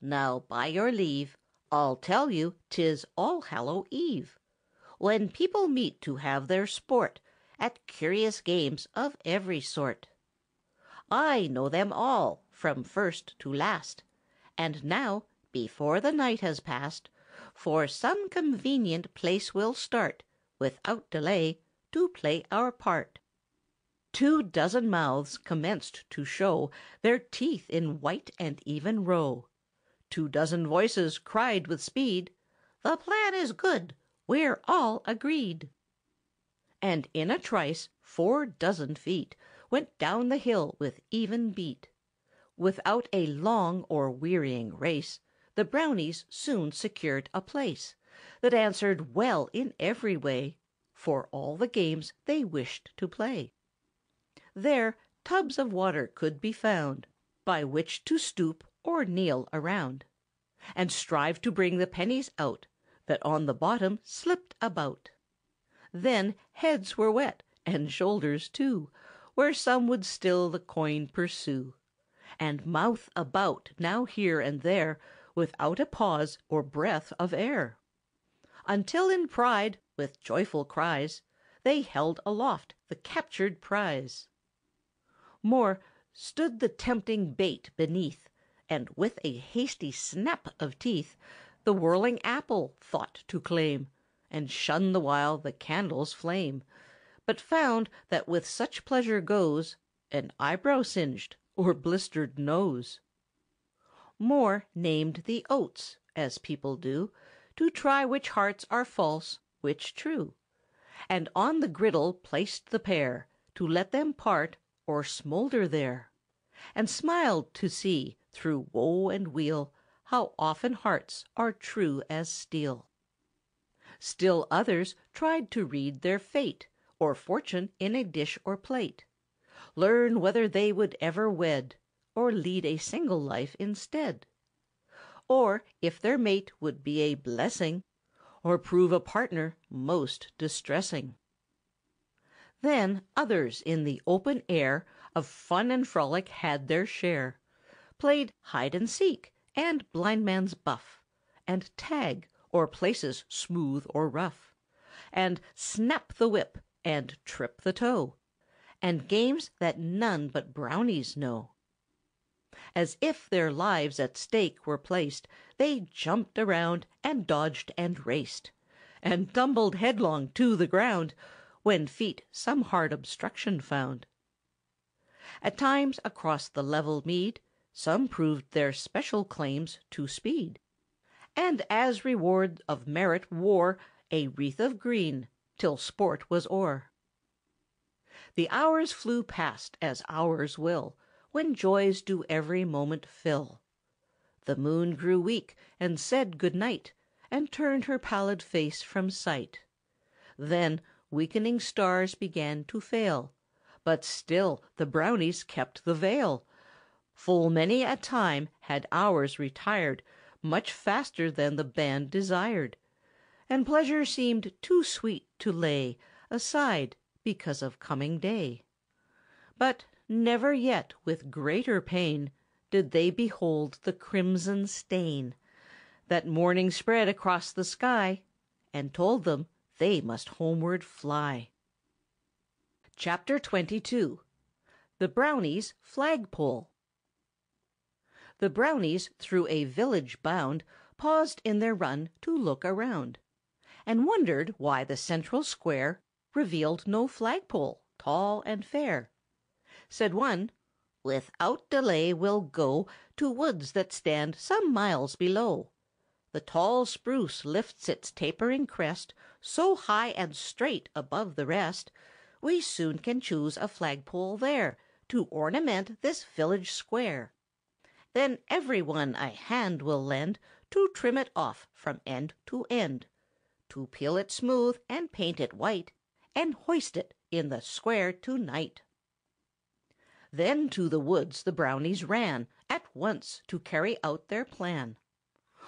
"Now, by your leave, I'll tell you 'tis All Hallow Eve, when people meet to have their sport at curious games of every sort. I know them all, from first to last, and now, before the night has passed, for some convenient place we'll start, without delay, to play our part." 24 mouths commenced to show their teeth in white and even row. 24 voices cried with speed, "The plan is good, we're all agreed." And in a trice 24 feet went down the hill with even beat. Without a long or wearying race, the Brownies soon secured a place that answered well in every way for all the games they wished to play. There tubs of water could be found, by which to stoop or kneel around, and strive to bring the pennies out that on the bottom slipped about. Then heads were wet, and shoulders too, where some would still the coin pursue, and mouth about now here and there, without a pause or breath of air, until in pride, with joyful cries, they held aloft the captured prize. More, stood the tempting bait beneath, and with a hasty snap of teeth the whirling apple thought to claim, and shun the while the candle's flame, but found that with such pleasure goes an eyebrow singed or blistered nose. More named the oats, as people do, to try which hearts are false, which true, and on the griddle placed the pair, to let them part or smoulder there, and smiled to see, through woe and weal, how often hearts are true as steel. Still others tried to read their fate, or fortune in a dish or plate, learn whether they would ever wed, or lead a single life instead, or if their mate would be a blessing, or prove a partner most distressing. Then others in the open air of fun and frolic had their share, played hide and seek, and blindman's buff, and tag, or places smooth or rough, and snap the whip, and trip the toe, and games that none but Brownies know. As if their lives at stake were placed, they jumped around, and dodged and raced, and tumbled headlong to the ground, when feet some hard obstruction found. At times across the level mead some proved their special claims to speed, and as reward of merit wore a wreath of green, till sport was o'er. The hours flew past as hours will, when joys do every moment fill. The moon grew weak, and said good night, and turned her pallid face from sight. Then weakening stars began to fail, but still the Brownies kept the veil. Full many a time had hours retired much faster than the band desired, and pleasure seemed too sweet to lay aside because of coming day. But never yet with greater pain did they behold the crimson stain that morning spread across the sky, and told them they must homeward fly. Chapter 22. The Brownies' Flagpole. The Brownies, through a village bound, paused in their run to look around, and wondered why the central square revealed no flagpole, tall and fair. Said one, "Without delay we'll go to woods that stand some miles below. The tall spruce lifts its tapering crest so high and straight above the rest, we soon can choose a flagpole there to ornament this village square. Then every one a hand will lend to trim it off from end to end, to peel it smooth and paint it white, and hoist it in the square to-night." Then to the woods the Brownies ran at once to carry out their plan.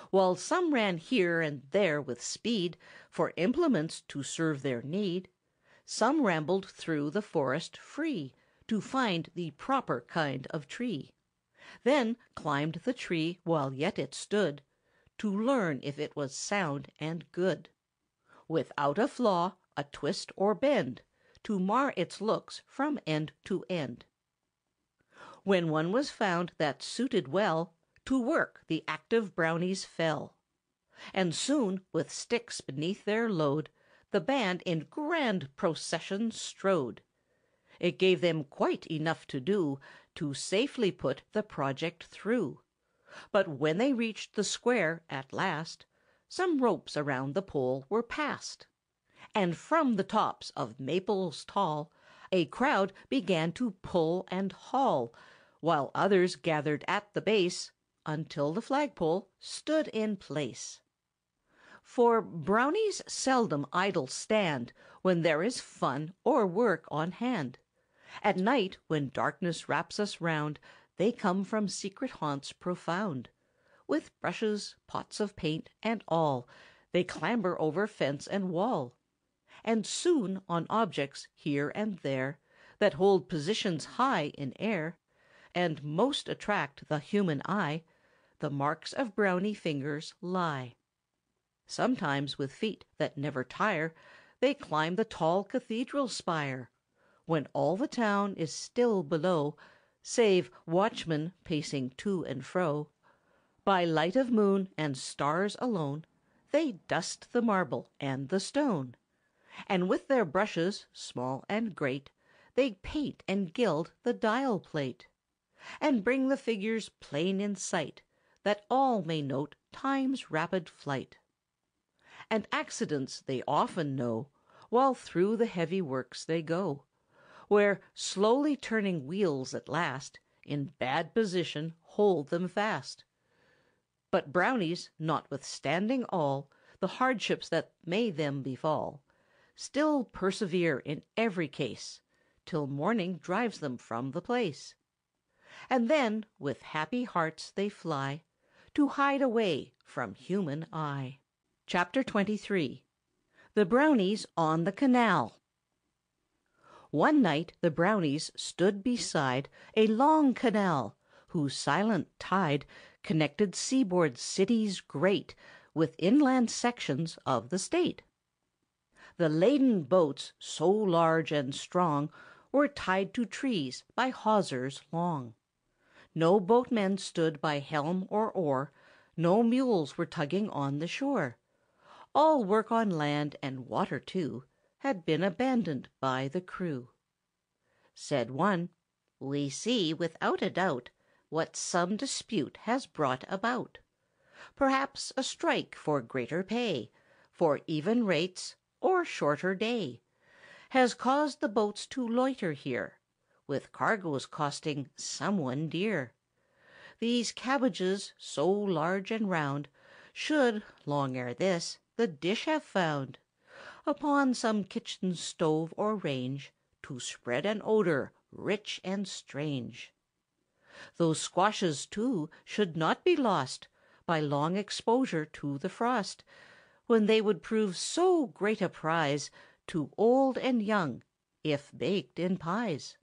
While some ran here and there with speed for implements to serve their need, some rambled through the forest free to find the proper kind of tree, then climbed the tree while yet it stood, to learn if it was sound and good, without a flaw, a twist or bend, to mar its looks from end to end. When one was found that suited well, to work the active Brownies fell, and soon, with sticks beneath their load, the band in grand procession strode. It gave them quite enough to do to safely put the project through. But when they reached the square at last, some ropes around the pole were passed, and from the tops of maples tall a crowd began to pull and haul, while others gathered at the base, until the flagpole stood in place. For Brownies seldom idle stand when there is fun or work on hand. At night, when darkness wraps us round, they come from secret haunts profound. With brushes, pots of paint, and all, they clamber over fence and wall, and soon on objects here and there that hold positions high in air, and most attract the human eye, the marks of Brownie fingers lie. Sometimes with feet that never tire they climb the tall cathedral spire, when all the town is still below, save watchmen pacing to and fro. By light of moon and stars alone they dust the marble and the stone, and with their brushes, small and great, they paint and gild the dial plate, and bring the figures plain in sight, that all may note time's rapid flight. And accidents they often know, while through the heavy works they go, where slowly turning wheels at last, in bad position, hold them fast. But Brownies, notwithstanding all the hardships that may them befall, still persevere in every case, till morning drives them from the place. And then with happy hearts they fly, to hide away from human eye. Chapter 23. The Brownies on the Canal. One night the Brownies stood beside a long canal, whose silent tide connected seaboard cities great with inland sections of the state. The laden boats, so large and strong, were tied to trees by hawsers long. No boatmen stood by helm or oar, no mules were tugging on the shore. All work on land and water too had been abandoned by the crew. Said one, "We see without a doubt what some dispute has brought about. Perhaps a strike for greater pay, for even rates, or shorter day, has caused the boats to loiter here, with cargoes costing someone dear. These cabbages, so large and round, should, long ere this, the dish have found upon some kitchen stove or range, to spread an odor rich and strange. Those squashes, too, should not be lost by long exposure to the frost, when they would prove so great a prize to old and young, if baked in pies.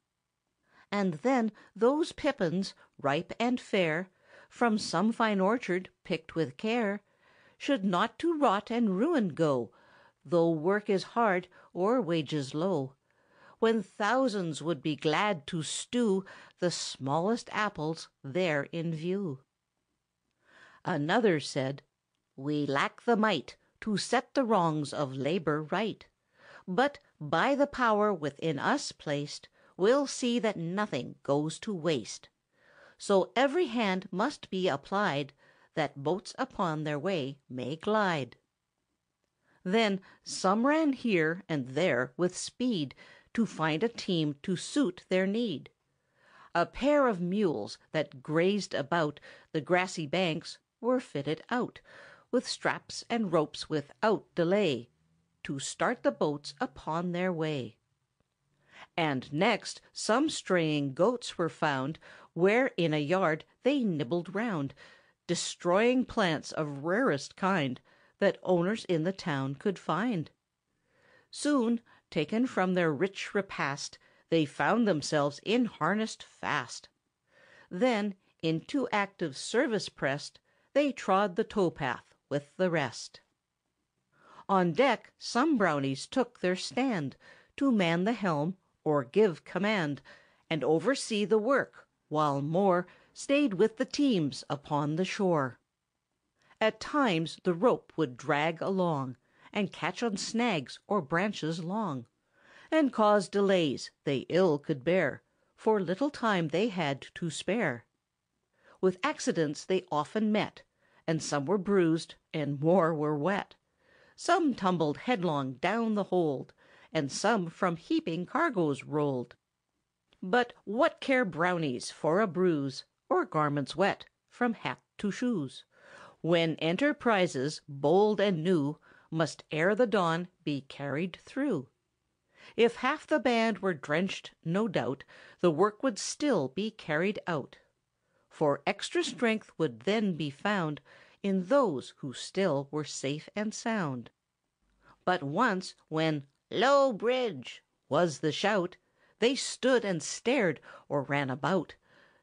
And then those pippins, ripe and fair, from some fine orchard picked with care, should not to rot and ruin go, though work is hard or wages low, when thousands would be glad to stew the smallest apples there in view." Another said, "We lack the might to set the wrongs of labor right, but, by the power within us placed, we'll see that nothing goes to waste. So every hand must be applied, that boats upon their way may glide." Then some ran here and there with speed to find a team to suit their need. A pair of mules that grazed about the grassy banks were fitted out, with straps and ropes without delay, to start the boats upon their way. And next some straying goats were found, where in a yard they nibbled round, destroying plants of rarest kind that owners in the town could find. Soon, taken from their rich repast, they found themselves in harnessed fast. Then, into active service pressed, they trod the tow-path with the rest. On deck some Brownies took their stand, to man the helm or give command, and oversee the work, while more stayed with the teams upon the shore. At times the rope would drag along, and catch on snags or branches long, and cause delays they ill could bear, for little time they had to spare. With accidents they often met, and some were bruised, and more were wet. Some tumbled headlong down the hold, and some from heaping cargoes rolled. But what care Brownies for a bruise, or garments wet, from hat to shoes, when enterprises bold and new must ere the dawn be carried through? If half the band were drenched, no doubt the work would still be carried out, for extra strength would then be found in those who still were safe and sound. But once, when "Low bridge!" was the shout, they stood and stared or ran about,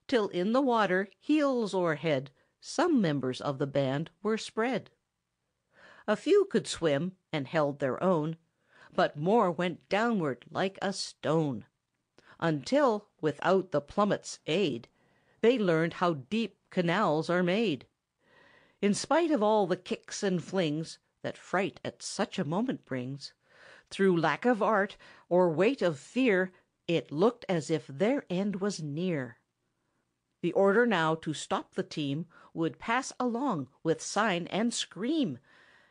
till in the water, heels o'er head, some members of the band were spread. A few could swim, and held their own, but more went downward like a stone, until, without the plummet's aid, they learned how deep canals are made. In spite of all the kicks and flings that fright at such a moment brings, through lack of art or weight of fear, it looked as if their end was near. The order now to stop the team would pass along with sign and scream,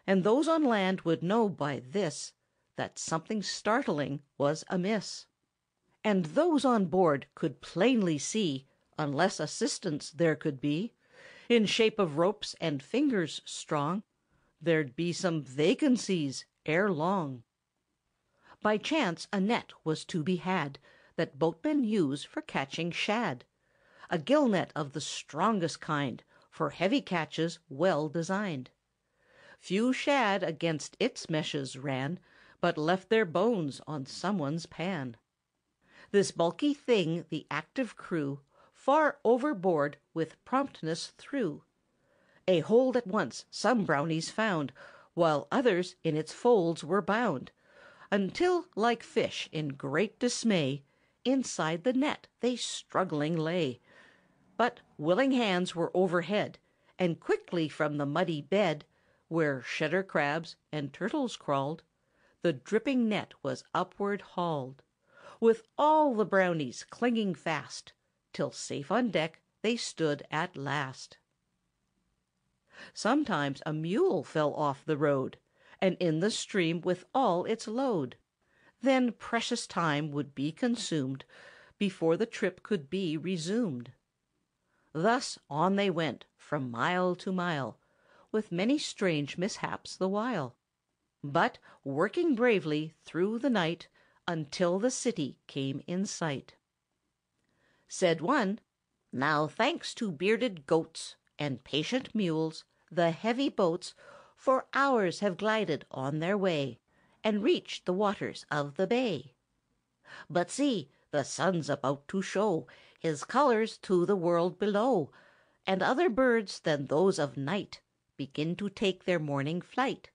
and those on land would know by this that something startling was amiss. And those on board could plainly see, unless assistance there could be, in shape of ropes and fingers strong, there'd be some vacancies ere long. By chance a net was to be had that boatmen use for catching shad, a gill net of the strongest kind, for heavy catches well designed. Few shad against its meshes ran, but left their bones on someone's pan. This bulky thing the active crew far overboard with promptness threw. A hold at once some Brownies found, while others in its folds were bound, until, like fish in great dismay, inside the net they struggling lay. But willing hands were overhead, and quickly from the muddy bed, where shedder crabs and turtles crawled, the dripping net was upward hauled, with all the Brownies clinging fast, till safe on deck they stood at last. Sometimes a mule fell off the road, and in the stream with all its load. Then precious time would be consumed before the trip could be resumed. Thus on they went from mile to mile, with many strange mishaps the while, but working bravely through the night until the city came in sight. Said one, "Now, thanks to bearded goats and patient mules, the heavy boats for hours have glided on their way, and reached the waters of the bay. But see, the sun's about to show his colors to the world below, and other birds than those of night begin to take their morning flight.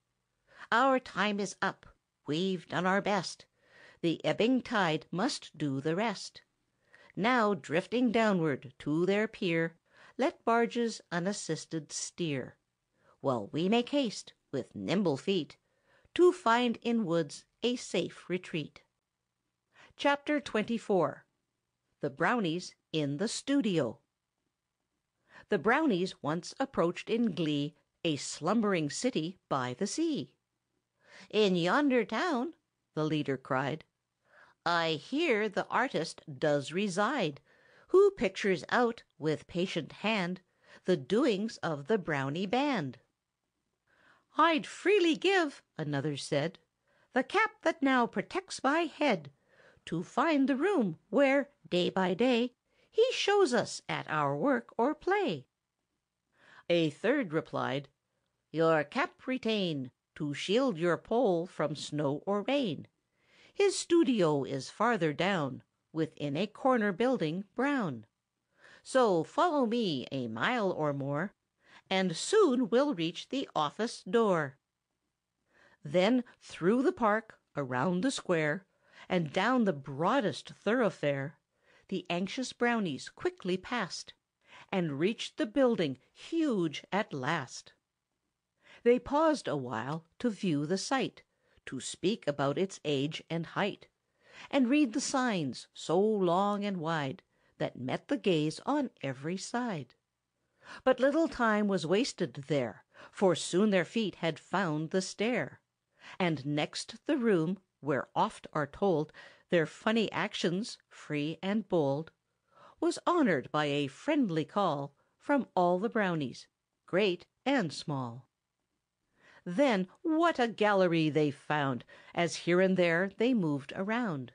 Our time is up, we've done our best, the ebbing tide must do the rest. Now drifting downward to their pier, let barges unassisted steer, while we make haste, with nimble feet, to find in woods a safe retreat." Chapter 24. The Brownies in the Studio. The Brownies once approached in glee a slumbering city by the sea. "In yonder town," the leader cried, "I hear the artist does reside, who pictures out, with patient hand, the doings of the Brownie band." "I'd freely give," another said, "the cap that now protects my head, to find the room where, day by day, he shows us at our work or play." A third replied, "Your cap retain, to shield your Pole from snow or rain. His studio is farther down, within a corner building brown. So follow me a mile or more, and soon we'll reach the office door." Then through the park, around the square, and down the broadest thoroughfare, the anxious Brownies quickly passed, and reached the building huge at last. They paused a while to view the sight, to speak about its age and height, and read the signs so long and wide that met the gaze on every side. But little time was wasted there, for soon their feet had found the stair, and next the room where oft are told their funny actions, free and bold, was honored by a friendly call from all the Brownies, great and small. Then what a gallery they found, as here and there they moved around!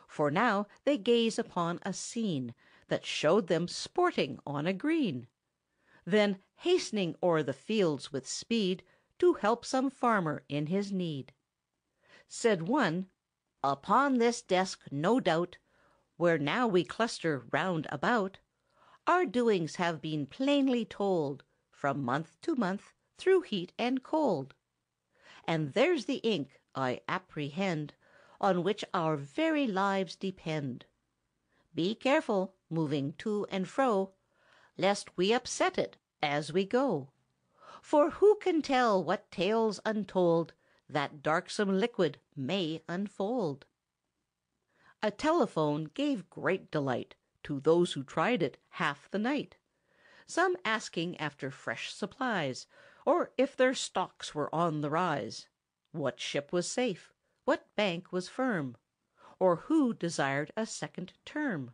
For now they gaze upon a scene that showed them sporting on a green, then hastening o'er the fields with speed to help some farmer in his need. Said one, "Upon this desk, no doubt, where now we cluster round about, our doings have been plainly told, from month to month, through heat and cold. And there's the ink, I apprehend, on which our very lives depend. Be careful, moving to and fro, lest we upset it as we go. For who can tell what tales untold that darksome liquid may unfold?" A telephone gave great delight to those who tried it half the night, some asking after fresh supplies, or if their stocks were on the rise, what ship was safe, what bank was firm, or who desired a second term.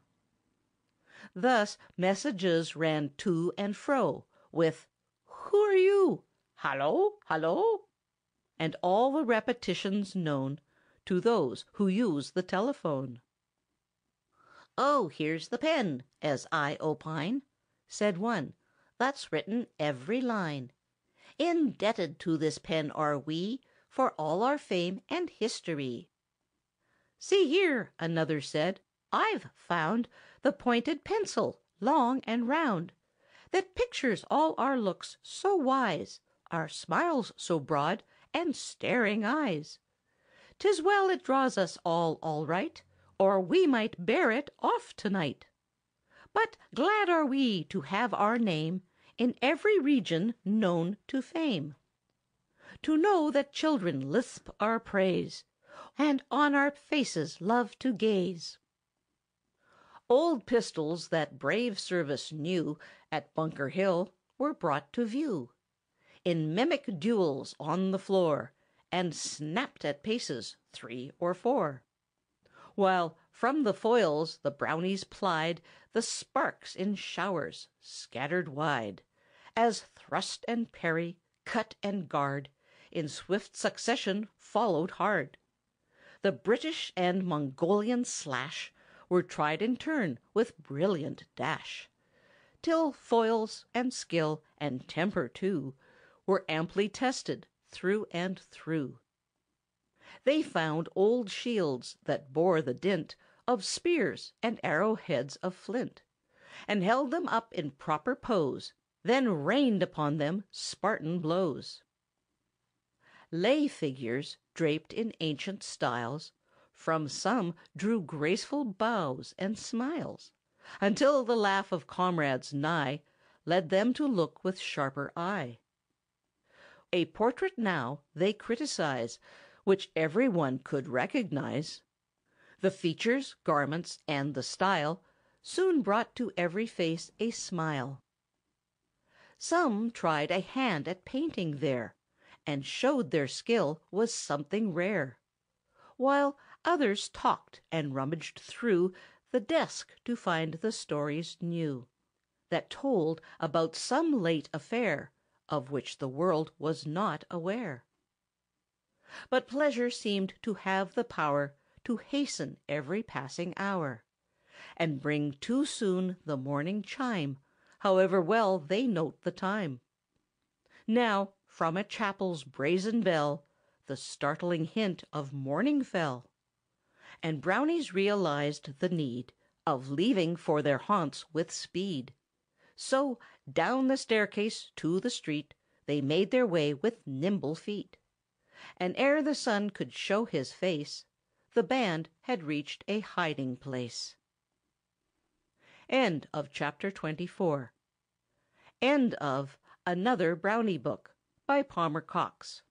Thus messages ran to and fro, with "Who are you?" "Hallo, hallo!" and all the repetitions known to those who use the telephone. "Oh, here's the pen, as I opine," said one, "that's written every line. Indebted to this pen are we for all our fame and history." "See here," another said, "I've found the pointed pencil, long and round, that pictures all our looks so wise, our smiles so broad, and staring eyes. 'Tis well it draws us all right, or we might bear it off to-night. But glad are we to have our name in every region known to fame. To know that children lisp our praise, and on our faces love to gaze. Old pistols that brave service knew at Bunker Hill were brought to view, in mimic duels on the floor, and snapped at paces 3 or 4. While from the foils the Brownies plied the sparks in showers scattered wide, as thrust and parry, cut and guard, in swift succession followed hard. The British and Mongolian slash were tried in turn with brilliant dash, till foils, and skill, and temper too, were amply tested through and through. They found old shields that bore the dint of spears and arrow-heads of flint, and held them up in proper pose, then rained upon them Spartan blows. Lay figures, draped in ancient styles, from some drew graceful bows and smiles, until the laugh of comrades nigh led them to look with sharper eye. A portrait now they criticize, which every one could recognize. The features, garments, and the style soon brought to every face a smile. Some tried a hand at painting there, and showed their skill was something rare, while others talked and rummaged through the desk to find the stories new, that told about some late affair of which the world was not aware. But pleasure seemed to have the power to hasten every passing hour, and bring too soon the morning chime, however well they note the time. Now from a chapel's brazen bell the startling hint of morning fell, and Brownies realized the need of leaving for their haunts with speed. So down the staircase to the street they made their way with nimble feet, and ere the sun could show his face, the band had reached a hiding place. End of Chapter 24. End of Another Brownie Book by Palmer Cox.